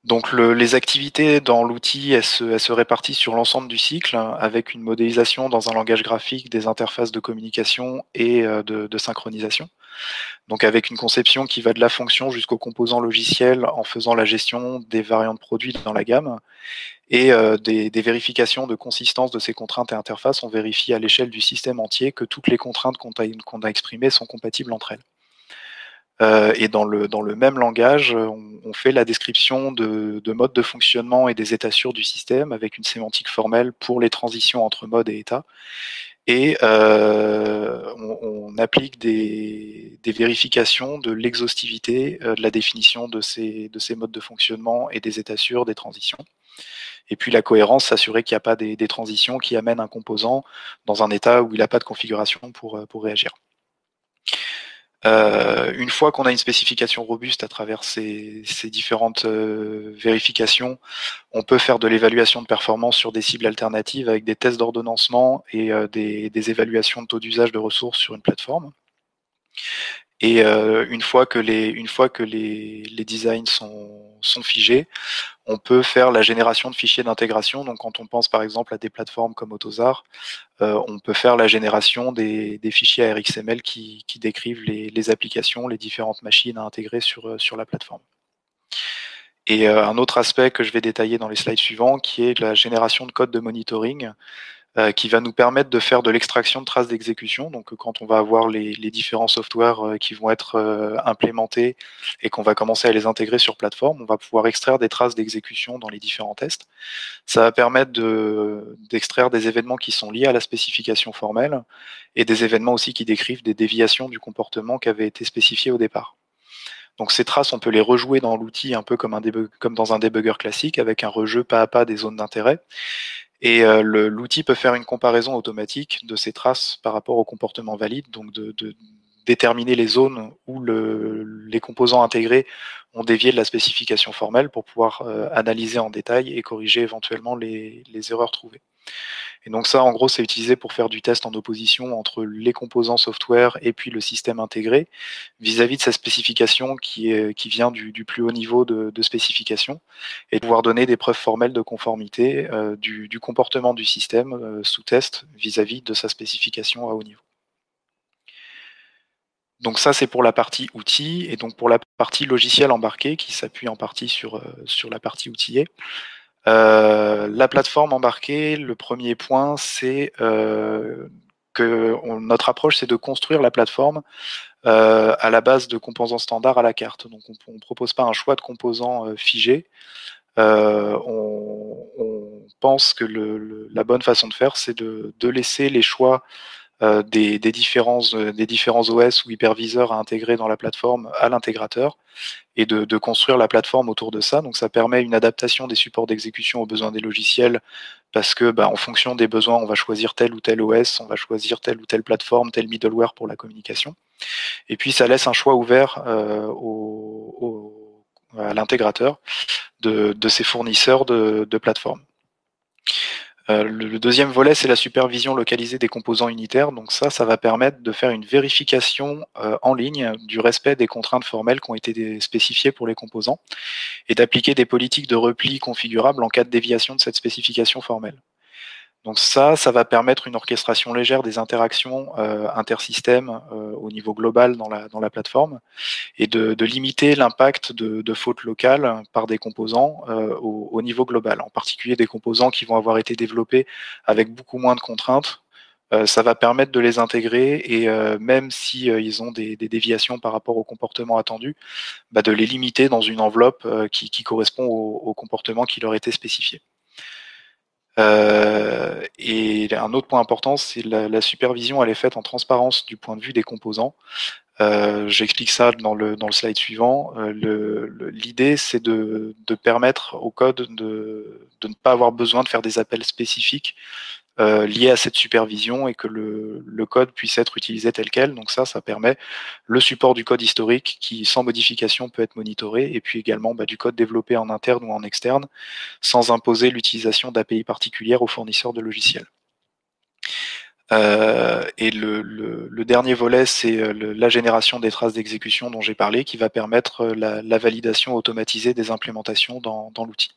Donc les activités dans l'outil, elles se répartissent sur l'ensemble du cycle, avec une modélisation dans un langage graphique des interfaces de communication et de synchronisation. Donc avec une conception qui va de la fonction jusqu'au composant logiciel en faisant la gestion des variants de produits dans la gamme, et des vérifications de consistance de ces contraintes et interfaces. On vérifie à l'échelle du système entier que toutes les contraintes qu'on a exprimées sont compatibles entre elles. Et dans le même langage, on fait la description de modes de fonctionnement et des états sûrs du système avec une sémantique formelle pour les transitions entre mode et état. Et on applique des vérifications de l'exhaustivité de la définition de ces modes de fonctionnement et des états sûrs des transitions. Et puis la cohérence, s'assurer qu'il n'y a pas des transitions qui amènent un composant dans un état où il n'a pas de configuration pour réagir. Une fois qu'on a une spécification robuste à travers ces différentes vérifications, on peut faire de l'évaluation de performance sur des cibles alternatives avec des tests d'ordonnancement et des évaluations de taux d'usage de ressources sur une plateforme. Et une fois que les designs sont figés, on peut faire la génération de fichiers d'intégration. Donc quand on pense par exemple à des plateformes comme AutoSAR, on peut faire la génération des fichiers ARXML qui décrivent les applications, les différentes machines à intégrer sur la plateforme. Et un autre aspect que je vais détailler dans les slides suivants, qui est la génération de code de monitoring, qui va nous permettre de faire de l'extraction de traces d'exécution. Donc quand on va avoir les différents softwares qui vont être implémentés et qu'on va commencer à les intégrer sur plateforme, on va pouvoir extraire des traces d'exécution dans les différents tests. Ça va permettre d'extraire des événements qui sont liés à la spécification formelle et des événements aussi qui décrivent des déviations du comportement qui avait été spécifié au départ. Donc ces traces, on peut les rejouer dans l'outil un peu comme dans un débugger classique avec un rejeu pas à pas des zones d'intérêt. Et l'outil peut faire une comparaison automatique de ces traces par rapport au comportement valide, donc de déterminer les zones où les composants intégrés ont dévié de la spécification formelle pour pouvoir analyser en détail et corriger éventuellement les erreurs trouvées. Et donc ça, en gros, c'est utilisé pour faire du test en opposition entre les composants software et puis le système intégré vis-à-vis de sa spécification qui vient du plus haut niveau de spécification et pouvoir donner des preuves formelles de conformité du comportement du système sous test vis-à-vis de sa spécification à haut niveau. Donc ça, c'est pour la partie outils et donc pour la partie logiciel embarqué qui s'appuie en partie sur la partie outillée. La plateforme embarquée, le premier point, c'est que notre approche, c'est de construire la plateforme à la base de composants standards à la carte. Donc on ne propose pas un choix de composants figés. On pense que la bonne façon de faire, c'est de laisser les choix des différents OS ou hyperviseurs à intégrer dans la plateforme à l'intégrateur et de construire la plateforme autour de ça. Donc ça permet une adaptation des supports d'exécution aux besoins des logiciels parce que en fonction des besoins, on va choisir tel ou tel OS, on va choisir telle ou telle plateforme, tel middleware pour la communication. Et puis ça laisse un choix ouvert à l'intégrateur de ses fournisseurs de plateformes. Le deuxième volet, c'est la supervision localisée des composants unitaires. Donc ça va permettre de faire une vérification en ligne du respect des contraintes formelles qui ont été spécifiées pour les composants et d'appliquer des politiques de repli configurables en cas de déviation de cette spécification formelle. Donc ça va permettre une orchestration légère des interactions intersystèmes au niveau global dans la plateforme et de limiter l'impact de fautes locales par des composants au niveau global, en particulier des composants qui vont avoir été développés avec beaucoup moins de contraintes. Ça va permettre de les intégrer et même si ils ont des déviations par rapport au comportement attendu, de les limiter dans une enveloppe qui correspond au comportement qui leur était spécifié. Et un autre point important, c'est la supervision, elle est faite en transparence du point de vue des composants. J'explique ça dans le slide suivant. L'idée, c'est de permettre au code de ne pas avoir besoin de faire des appels spécifiques liés à cette supervision et que le code puisse être utilisé tel quel. Donc ça permet le support du code historique qui, sans modification, peut être monitoré, et puis également du code développé en interne ou en externe, sans imposer l'utilisation d'API particulières aux fournisseurs de logiciels. Et le dernier volet, c'est la génération des traces d'exécution dont j'ai parlé, qui va permettre la validation automatisée des implémentations dans l'outil.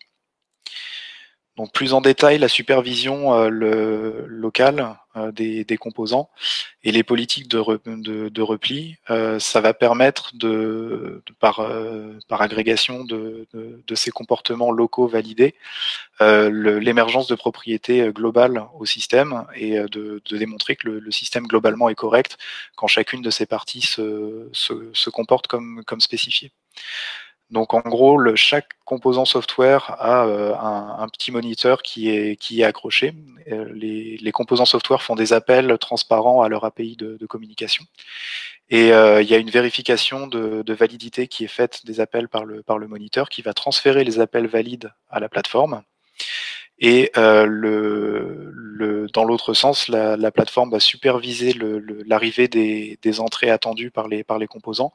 Donc plus en détail, la supervision locale des composants et les politiques de repli, ça va permettre par agrégation de ces comportements locaux validés, l'émergence de propriétés globales au système et de démontrer que le système globalement est correct quand chacune de ces parties se comporte comme spécifié. Donc en gros, chaque composant software a un petit moniteur qui est accroché. Les composants software font des appels transparents à leur API de communication. Et il y a une vérification de validité qui est faite des appels par le moniteur qui va transférer les appels valides à la plateforme. Et dans l'autre sens, la plateforme va superviser l'arrivée des entrées attendues par les composants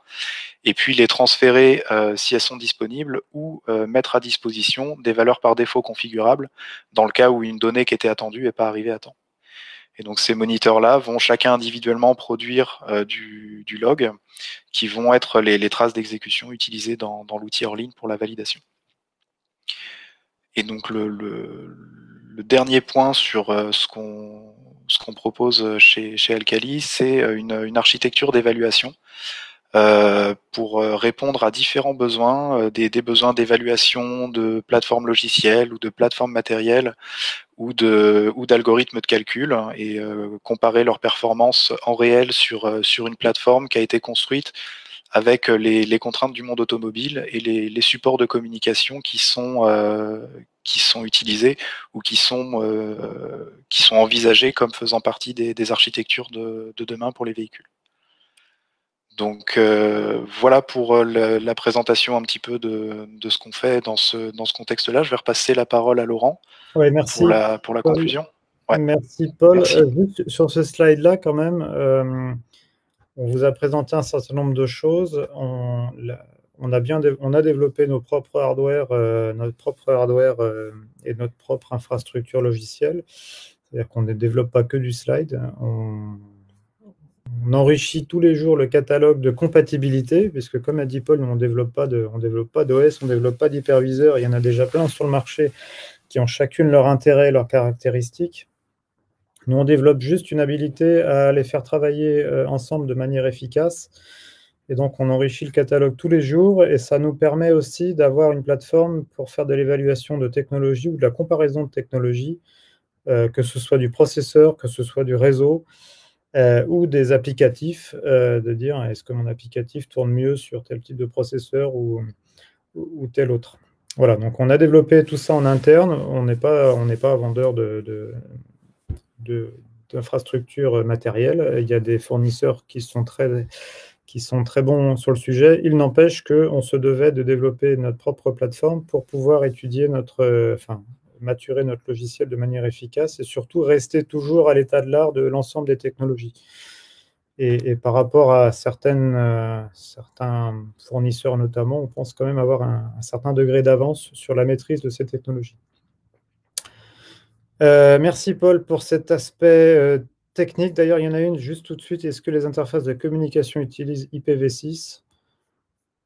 et puis les transférer si elles sont disponibles ou mettre à disposition des valeurs par défaut configurables dans le cas où une donnée qui était attendue n'est pas arrivée à temps. Et donc ces moniteurs-là vont chacun individuellement produire du log qui vont être les traces d'exécution utilisées dans l'outil hors ligne pour la validation. Et donc le dernier point sur ce qu'on propose chez Alkali, c'est une architecture d'évaluation pour répondre à différents besoins, des besoins d'évaluation de plateformes logicielles ou de plateformes matérielles ou d'algorithmes de calcul, et comparer leurs performances en réel sur une plateforme qui a été construite avec les contraintes du monde automobile et les supports de communication qui sont utilisés ou qui sont envisagés comme faisant partie des architectures de demain pour les véhicules. Donc voilà pour la présentation un petit peu de ce qu'on fait dans ce contexte-là. Je vais repasser la parole à Laurent merci. pour la conclusion. Ouais. Merci Paul. Juste sur ce slide-là, quand même, on vous a présenté un certain nombre de choses. On a développé nos propres hardware, notre propre hardware et notre propre infrastructure logicielle. C'est-à-dire qu'on ne développe pas que du slide. On enrichit tous les jours le catalogue de compatibilité, puisque comme a dit Paul, on ne développe pas d'OS, on ne développe pas d'hyperviseur. Il y en a déjà plein sur le marché qui ont chacune leur intérêt et leurs caractéristiques. Nous, on développe juste une habilité à les faire travailler ensemble de manière efficace. Et donc, on enrichit le catalogue tous les jours, et ça nous permet aussi d'avoir une plateforme pour faire de l'évaluation de technologie ou de la comparaison de technologie, que ce soit du processeur, que ce soit du réseau, ou des applicatifs, de dire est-ce que mon applicatif tourne mieux sur tel type de processeur ou tel autre. Voilà, donc on a développé tout ça en interne. On n'est pas vendeur d'infrastructures matérielles. Il y a des fournisseurs qui sont très bons sur le sujet. Il n'empêche qu'on se devait de développer notre propre plateforme pour pouvoir étudier maturer notre logiciel de manière efficace et surtout rester toujours à l'état de l'art de l'ensemble des technologies. Et par rapport à certains fournisseurs notamment, on pense quand même avoir un certain degré d'avance sur la maîtrise de ces technologies. Merci Paul pour cet aspect technique. D'ailleurs, il y en a une juste tout de suite. Est-ce que les interfaces de communication utilisent IPv6 ?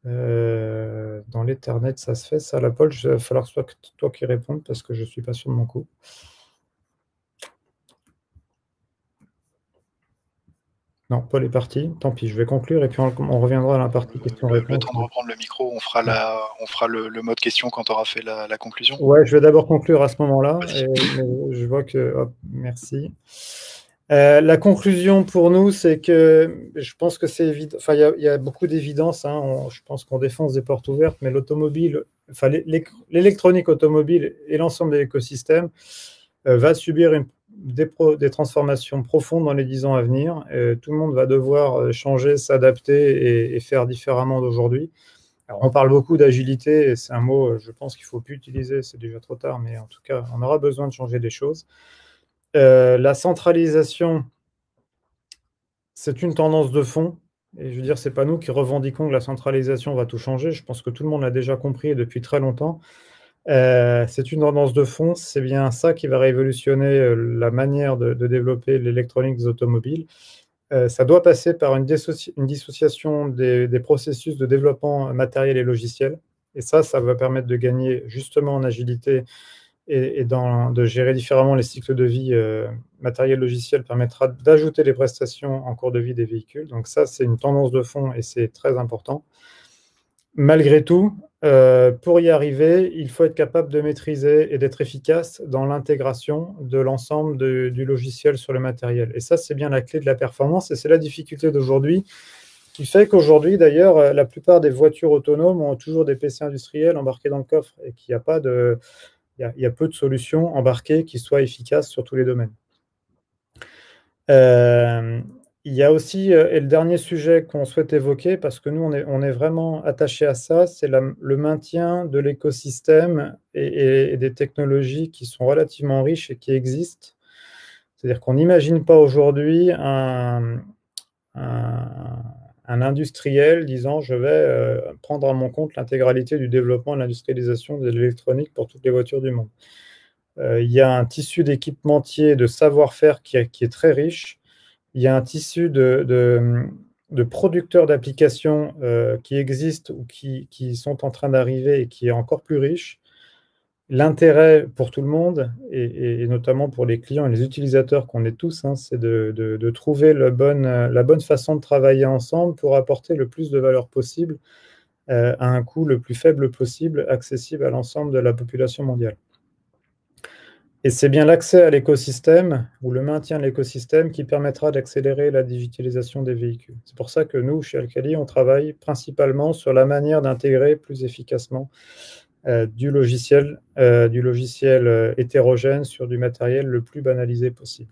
Dans l'Ethernet, ça se fait, ça, la Paul, il va falloir que ce soit toi qui répondes parce que je ne suis pas sûr de mon coup. Non, Paul est parti. Tant pis, je vais conclure et puis on reviendra à la partie question-réponse. Le temps de reprendre le micro, on fera le mode question quand tu auras fait la conclusion. Ouais, je vais d'abord conclure à ce moment-là. Je vois que... Hop, merci. La conclusion pour nous, c'est que je pense que c'est évident. Enfin, il y a beaucoup d'évidence. Je pense qu'on défonce des portes ouvertes, mais l'automobile, l'électronique automobile et l'ensemble de l'écosystème va subir des transformations profondes dans les 10 ans à venir. Tout le monde va devoir changer, s'adapter et faire différemment d'aujourd'hui. Alors, on parle beaucoup d'agilité, et c'est un mot, je pense qu'il ne faut plus utiliser, c'est déjà trop tard, mais en tout cas, on aura besoin de changer des choses. La centralisation, c'est une tendance de fond, et je veux dire, ce n'est pas nous qui revendiquons que la centralisation va tout changer, je pense que tout le monde l'a déjà compris depuis très longtemps. C'est une tendance de fond, c'est bien ça qui va révolutionner la manière de développer l'électronique des automobiles. Ça doit passer par une dissociation des processus de développement matériel et logiciel. Et ça va permettre de gagner justement en agilité et de gérer différemment les cycles de vie matériel logiciel permettra d'ajouter les prestations en cours de vie des véhicules. Donc ça, c'est une tendance de fond et c'est très important. Malgré tout, pour y arriver, il faut être capable de maîtriser et d'être efficace dans l'intégration de l'ensemble du logiciel sur le matériel. Et ça, c'est bien la clé de la performance et c'est la difficulté d'aujourd'hui qui fait qu'aujourd'hui, d'ailleurs, la plupart des voitures autonomes ont toujours des PC industriels embarqués dans le coffre et qu'il n'y a pas il y a peu de solutions embarquées qui soient efficaces sur tous les domaines. Il y a aussi, et le dernier sujet qu'on souhaite évoquer, parce que nous, on est vraiment attachés à ça, c'est le maintien de l'écosystème et des technologies qui sont relativement riches et qui existent. C'est-à-dire qu'on n'imagine pas aujourd'hui un industriel disant « je vais prendre à mon compte l'intégralité du développement et de l'industrialisation de l'électronique pour toutes les voitures du monde ». Il y a un tissu d'équipementier, de savoir-faire qui est très riche. Il y a un tissu de producteurs d'applications qui existent ou qui sont en train d'arriver et qui est encore plus riche. l'intérêt pour tout le monde, et notamment pour les clients et les utilisateurs qu'on est tous, hein, c'est de trouver la bonne façon de travailler ensemble pour apporter le plus de valeur possible à un coût le plus faible possible, accessible à l'ensemble de la population mondiale. Et c'est bien l'accès à l'écosystème ou le maintien de l'écosystème qui permettra d'accélérer la digitalisation des véhicules. C'est pour ça que nous, chez Alcali, on travaille principalement sur la manière d'intégrer plus efficacement du logiciel hétérogène sur du matériel le plus banalisé possible.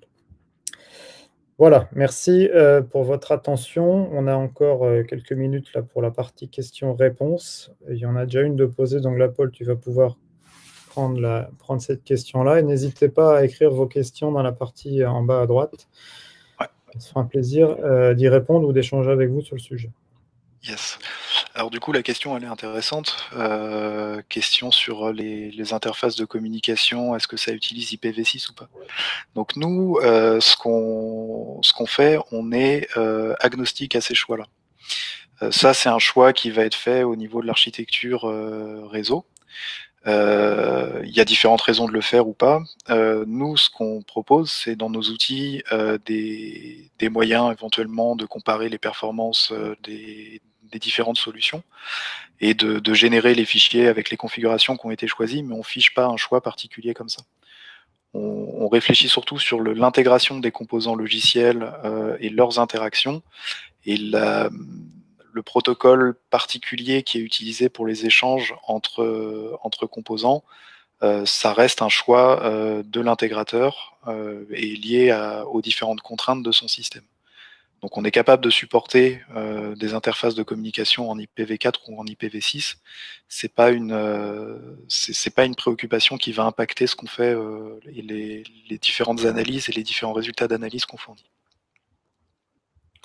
Voilà, merci pour votre attention. On a encore quelques minutes là pour la partie questions-réponses. Il y en a déjà une de posée, donc là, Paul, tu vas pouvoir prendre cette question-là. Et n'hésitez pas à écrire vos questions dans la partie en bas à droite. Ouais. Ce sera un plaisir d'y répondre ou d'échanger avec vous sur le sujet. Yes. Alors du coup, la question, elle est intéressante. Question sur les interfaces de communication. Est-ce que ça utilise IPv6 ou pas? Donc nous, ce qu'on fait, on est agnostique à ces choix-là. Ça, c'est un choix qui va être fait au niveau de l'architecture réseau. Il y a différentes raisons de le faire ou pas. Nous, ce qu'on propose, c'est dans nos outils des moyens éventuellement de comparer les performances des différentes solutions et de générer les fichiers avec les configurations qui ont été choisies, mais on fiche pas un choix particulier comme ça. On réfléchit surtout sur l'intégration des composants logiciels et leurs interactions et le protocole particulier qui est utilisé pour les échanges entre composants. Ça reste un choix de l'intégrateur et lié aux différentes contraintes de son système. Donc on est capable de supporter des interfaces de communication en IPv4 ou en IPv6. C'est pas une préoccupation qui va impacter ce qu'on fait et les différentes analyses et les différents résultats d'analyse qu'on fournit.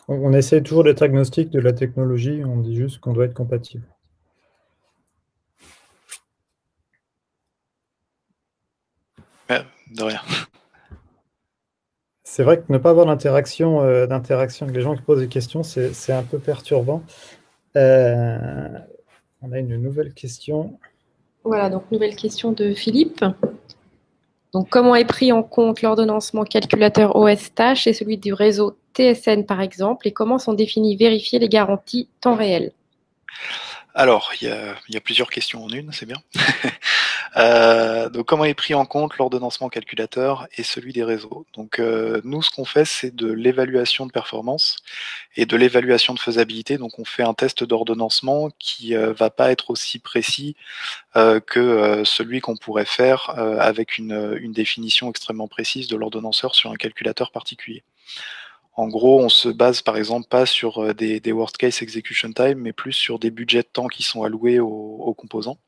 On essaie toujours d'être agnostique de la technologie, on dit juste qu'on doit être compatible. De rien. C'est vrai que ne pas avoir d'interaction avec les gens qui posent des questions, c'est un peu perturbant. On a une nouvelle question. Voilà, donc nouvelle question de Philippe. Donc, comment est pris en compte l'ordonnancement calculateur OS tâche et celui du réseau TSN par exemple, et comment sont définies, vérifiées les garanties temps réel? Alors, il y a plusieurs questions en une, c'est bien. Donc, comment est pris en compte l'ordonnancement calculateur et celui des réseaux? Donc, nous, ce qu'on fait, c'est de l'évaluation de performance et de l'évaluation de faisabilité. Donc, on fait un test d'ordonnancement qui va pas être aussi précis que celui qu'on pourrait faire avec une définition extrêmement précise de l'ordonnanceur sur un calculateur particulier. En gros, on se base par exemple pas sur des worst case execution time, mais plus sur des budgets de temps qui sont alloués aux composants.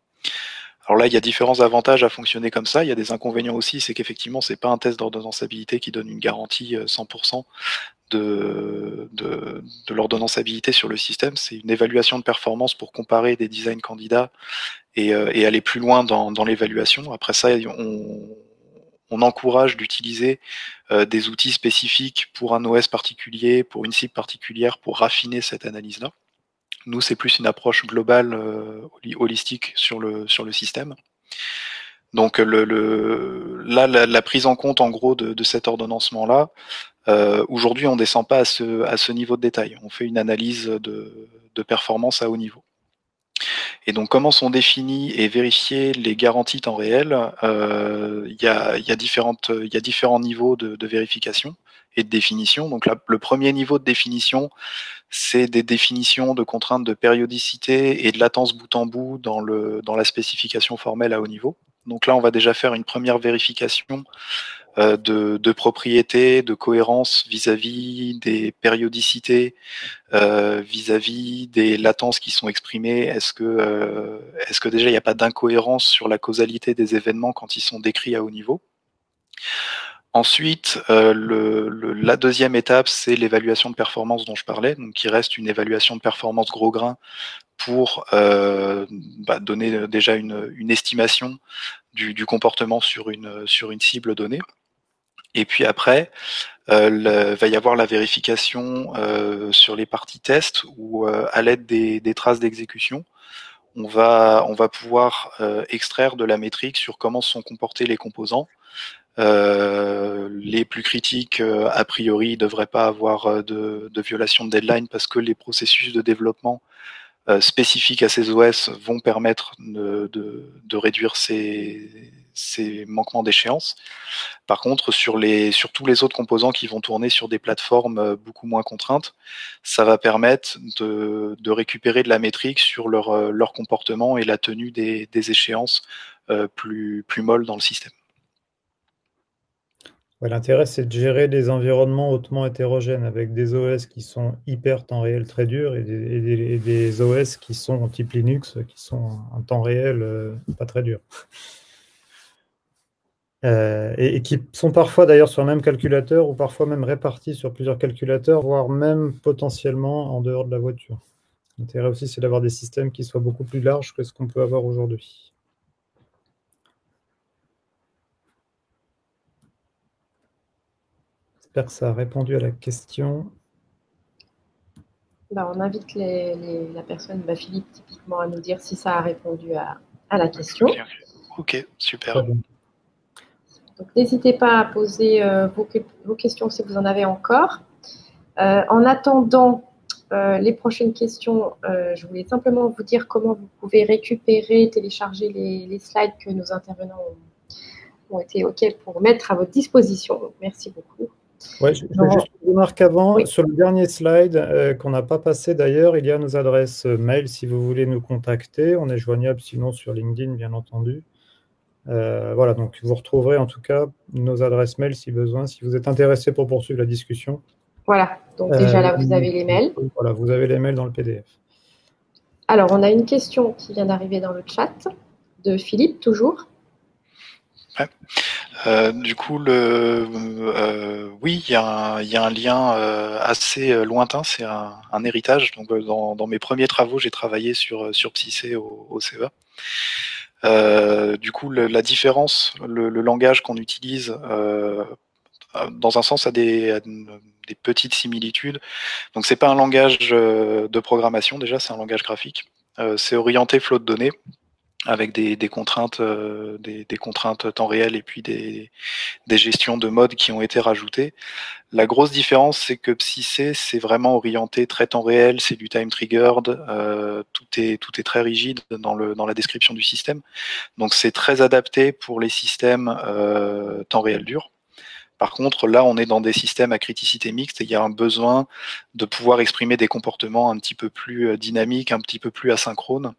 Alors là, il y a différents avantages à fonctionner comme ça. Il y a des inconvénients aussi, c'est qu'effectivement, c'est pas un test d'ordonnançabilité qui donne une garantie 100% de l'ordonnançabilité sur le système. C'est une évaluation de performance pour comparer des designs candidats et aller plus loin dans l'évaluation. Après ça, on encourage d'utiliser des outils spécifiques pour un OS particulier, pour une cible particulière, pour raffiner cette analyse-là. Nous, c'est plus une approche globale, holistique sur le système. Donc là, la prise en compte en gros de cet ordonnancement-là, aujourd'hui, on ne descend pas à ce niveau de détail. On fait une analyse de performance à haut niveau. Et donc, comment sont définies et vérifiées les garanties temps réel? Il y a différents niveaux de vérification et de définition. Donc, le premier niveau de définition, c'est des définitions de contraintes de périodicité et de latence bout en bout dans la spécification formelle à haut niveau. Donc là, on va déjà faire une première vérification de propriété, de cohérence vis-à-vis des périodicités, vis-à-vis des latences qui sont exprimées. Est-ce que déjà il n'y a pas d'incohérence sur la causalité des événements quand ils sont décrits à haut niveau? Ensuite, la deuxième étape, c'est l'évaluation de performance dont je parlais, donc qui reste une évaluation de performance gros grain pour donner déjà une estimation du comportement sur une cible donnée. Et puis après, va y avoir la vérification sur les parties test ou à l'aide des traces d'exécution, on va pouvoir extraire de la métrique sur comment se sont comportés les composants. Les plus critiques, a priori, ne devraient pas avoir de violation de deadline parce que les processus de développement spécifiques à ces OS vont permettre de réduire ces manquements d'échéance. Par contre, sur tous les autres composants qui vont tourner sur des plateformes beaucoup moins contraintes, ça va permettre de récupérer de la métrique sur leur comportement et la tenue des échéances plus molles dans le système. Ouais, l'intérêt, c'est de gérer des environnements hautement hétérogènes avec des OS qui sont hyper temps réel très durs et des OS qui sont type Linux qui sont en temps réel pas très durs. Et qui sont parfois d'ailleurs sur le même calculateur ou parfois même répartis sur plusieurs calculateurs, voire même potentiellement en dehors de la voiture. L'intérêt aussi, c'est d'avoir des systèmes qui soient beaucoup plus larges que ce qu'on peut avoir aujourd'hui. J'espère que ça a répondu à la question. On invite la personne, Philippe, typiquement, à nous dire si ça a répondu à la question. Ok, super. Donc, n'hésitez pas à poser vos questions si vous en avez encore. En attendant les prochaines questions, je voulais simplement vous dire comment vous pouvez récupérer, télécharger les slides que nos intervenants ont été OK pour mettre à votre disposition. Donc, merci beaucoup. Ouais, je fais juste une remarque avant. Oui. Sur le dernier slide qu'on n'a pas passé d'ailleurs, il y a nos adresses mail si vous voulez nous contacter. On est joignable sinon sur LinkedIn, bien entendu. Voilà, donc vous retrouverez en tout cas nos adresses mail si besoin, si vous êtes intéressé pour poursuivre la discussion. Voilà, donc déjà là, vous avez les mails. Voilà, vous avez les mails dans le PDF. Alors, on a une question qui vient d'arriver dans le chat de Philippe, toujours. Ouais. Du coup, oui, il y a un lien assez lointain, c'est un héritage. Donc, dans mes premiers travaux, j'ai travaillé sur PsyC au CEA. Du coup, la différence, le langage qu'on utilise, dans un sens, a des petites similitudes. Donc, c'est pas un langage de programmation, déjà, c'est un langage graphique. C'est orienté flot de données, avec des contraintes, des contraintes temps réel et puis des gestions de mode qui ont été rajoutées. La grosse différence, c'est que PsyC, c'est vraiment orienté très temps réel, c'est du time triggered, tout est très rigide dans la description du système. Donc c'est très adapté pour les systèmes temps réel dur. Par contre, là, on est dans des systèmes à criticité mixte et il y a un besoin de pouvoir exprimer des comportements un petit peu plus dynamiques, un petit peu plus asynchrones.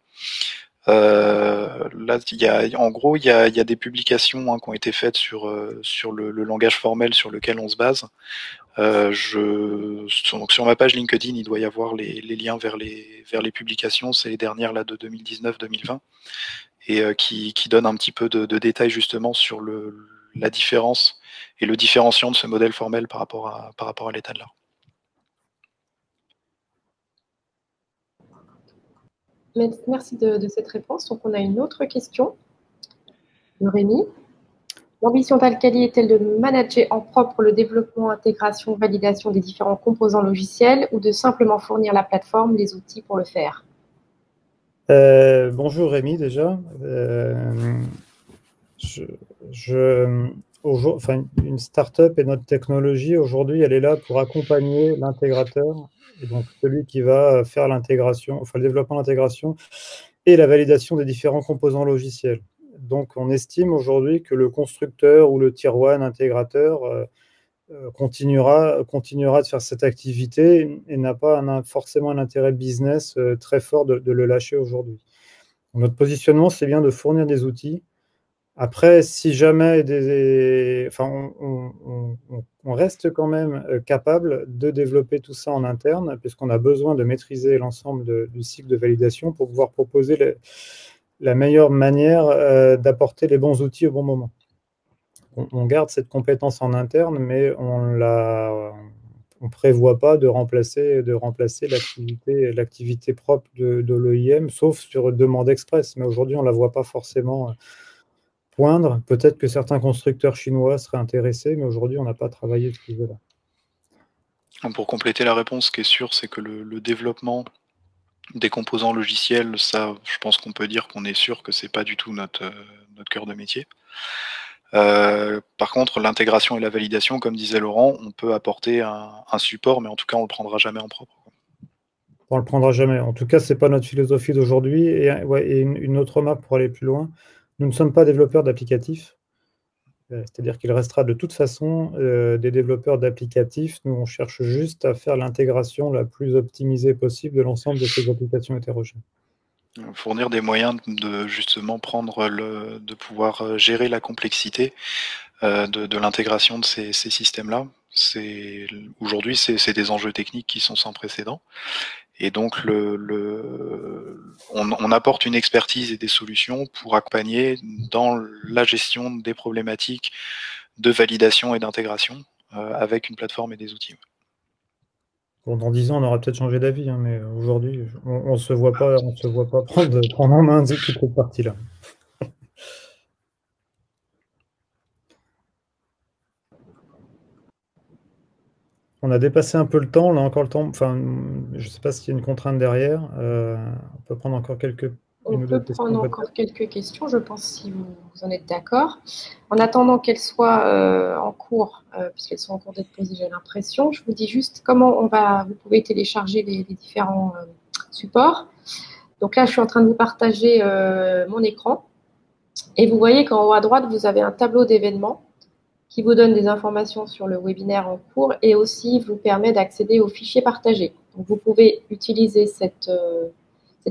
Là, en gros, il y a des publications qui ont été faites sur le langage formel sur lequel on se base. Donc sur ma page LinkedIn, il doit y avoir les liens vers les publications. C'est les dernières là de 2019-2020 et qui donnent un petit peu de détails justement sur la différence et le différenciant de ce modèle formel par rapport à l'état de l'art. Merci de cette réponse. Donc, on a une autre question de Rémi. L'ambition d'Alkali est-elle de manager en propre le développement, intégration, validation des différents composants logiciels ou de simplement fournir la plateforme, les outils pour le faire? Bonjour Rémi déjà. Une startup et notre technologie aujourd'hui, elle est là pour accompagner l'intégrateur, et donc celui qui va faire l'intégration, enfin le développement d'intégration et la validation des différents composants logiciels. Donc on estime aujourd'hui que le constructeur ou le tier 1 intégrateur continuera de faire cette activité et n'a pas forcément un intérêt business très fort de le lâcher aujourd'hui. Notre positionnement, c'est bien de fournir des outils. Après, si jamais on reste quand même capable de développer tout ça en interne, puisqu'on a besoin de maîtriser l'ensemble du cycle de validation pour pouvoir proposer la meilleure manière d'apporter les bons outils au bon moment. On garde cette compétence en interne, mais on ne prévoit pas de remplacer l'activité propre de l'OIM, sauf sur demande express. Mais aujourd'hui, on ne la voit pas forcément poindre. Peut-être que certains constructeurs chinois seraient intéressés, mais aujourd'hui, on n'a pas travaillé ce sujet-là. Pour compléter la réponse, ce qui est sûr, c'est que le développement Des composants logiciels, ça, je pense qu'on peut dire qu'on est sûr que c'est pas du tout notre cœur de métier. Par contre, l'intégration et la validation, comme disait Laurent, on peut apporter un support, mais en tout cas, on le prendra jamais en propre. On ne le prendra jamais. En tout cas, ce n'est pas notre philosophie d'aujourd'hui. Et une autre remarque pour aller plus loin, nous ne sommes pas développeurs d'applicatifs. C'est-à-dire qu'il restera de toute façon des développeurs d'applicatifs. Nous, on cherche juste à faire l'intégration la plus optimisée possible de l'ensemble de ces applications hétérogènes. Fournir des moyens de justement de pouvoir gérer la complexité de l'intégration de ces systèmes-là. Aujourd'hui, c'est des enjeux techniques qui sont sans précédent. Et donc, on apporte une expertise et des solutions pour accompagner dans la gestion des problématiques de validation et d'intégration avec une plateforme et des outils. Bon, dans 10 ans, on aura peut-être changé d'avis, hein, mais aujourd'hui, on ne se voit pas prendre en main toute cette partie-là. On a dépassé un peu le temps, on a encore le temps. Enfin, je ne sais pas s'il y a une contrainte derrière. On peut prendre encore On peut prendre encore quelques questions, je pense, si vous en êtes d'accord. En attendant qu'elles soient en cours, puisqu'elles sont en cours d'être posées, j'ai l'impression, je vous dis juste comment vous pouvez télécharger les différents supports. Donc là, je suis en train de vous partager mon écran. Et vous voyez qu'en haut à droite, vous avez un tableau d'événements qui vous donne des informations sur le webinaire en cours et aussi vous permet d'accéder aux fichiers partagés. Donc, vous pouvez utiliser cette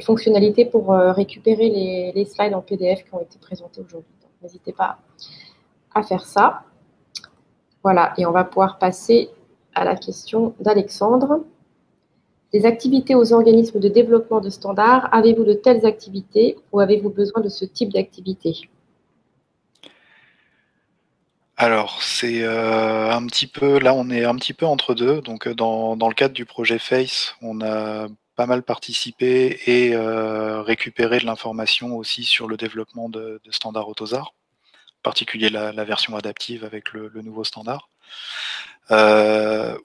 fonctionnalité pour récupérer les slides en PDF qui ont été présentés aujourd'hui. N'hésitez pas à faire ça. Voilà, et on va pouvoir passer à la question d'Alexandre. Des activités aux organismes de développement de standards, avez-vous de telles activités ou avez-vous besoin de ce type d'activité ? Alors, c'est un petit peu, là on est un petit peu entre deux. Donc dans le cadre du projet FACE, on a pas mal participé et récupéré de l'information aussi sur le développement de standards AutoSAR, en particulier la version adaptive avec le nouveau standard.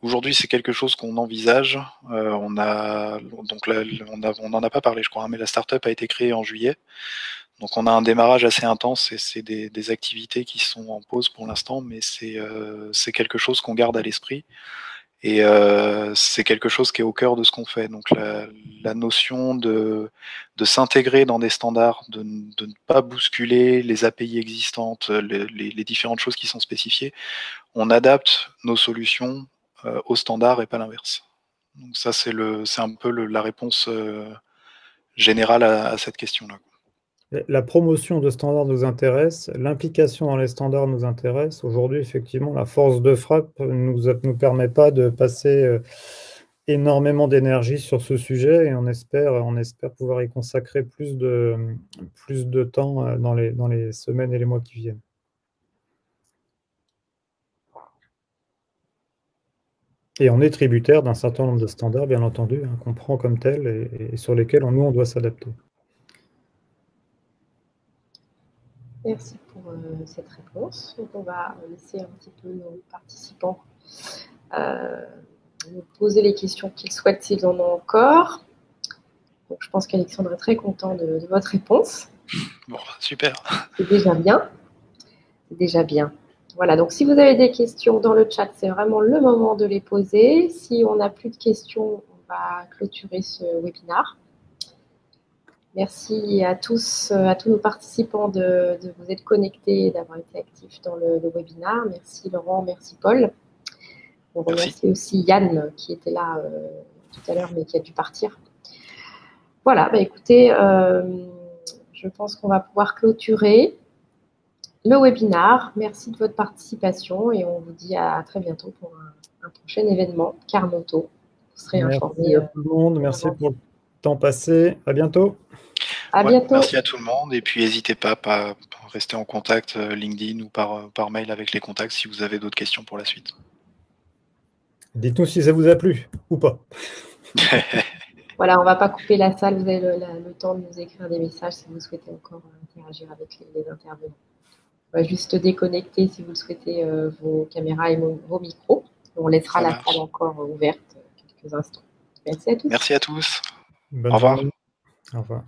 Aujourd'hui, c'est quelque chose qu'on envisage. On n'en a pas parlé, je crois, hein, mais la startup a été créée en juillet. Donc on a un démarrage assez intense et c'est des activités qui sont en pause pour l'instant, mais c'est quelque chose qu'on garde à l'esprit et c'est quelque chose qui est au cœur de ce qu'on fait. Donc la notion de s'intégrer dans des standards, de ne pas bousculer les API existantes, les différentes choses qui sont spécifiées, on adapte nos solutions aux standards et pas l'inverse. Donc ça c'est un peu la réponse générale à cette question-là. La promotion de standards nous intéresse, l'implication dans les standards nous intéresse. Aujourd'hui, effectivement, la force de frappe ne nous permet pas de passer énormément d'énergie sur ce sujet et on espère pouvoir y consacrer plus de temps dans les semaines et les mois qui viennent. Et on est tributaire d'un certain nombre de standards, bien entendu, hein, qu'on prend comme tels et sur lesquels on doit s'adapter. Merci pour cette réponse. Donc, on va laisser un petit peu nos participants nous poser les questions qu'ils souhaitent s'ils en ont encore. Donc, je pense qu'Alexandre est très content de votre réponse. Bon, super. C'est déjà bien. C'est déjà bien. Voilà, donc si vous avez des questions dans le chat, c'est vraiment le moment de les poser. Si on n'a plus de questions, on va clôturer ce webinaire. Merci à tous nos participants de vous être connectés et d'avoir été actifs dans le webinaire. Merci Laurent, merci Paul. On remercie aussi Yann qui était là tout à l'heure mais qui a dû partir. Voilà, bah écoutez, je pense qu'on va pouvoir clôturer le webinaire. Merci de votre participation et on vous dit à très bientôt pour un prochain événement Carnoto. Vous serez informés. Merci à tout le monde, merci pour le temps passé. À bientôt. À bientôt. Merci à tout le monde et puis n'hésitez pas à rester en contact LinkedIn ou par mail avec les contacts si vous avez d'autres questions pour la suite. Dites-nous si ça vous a plu ou pas. Voilà, on ne va pas couper la salle. Vous avez le temps de nous écrire des messages si vous souhaitez encore interagir avec les intervenants. On va juste déconnecter si vous le souhaitez vos caméras et vos micros. On laissera la salle encore ouverte quelques instants. Merci à tous. Merci à tous. Bonne Au revoir. journée. Au revoir.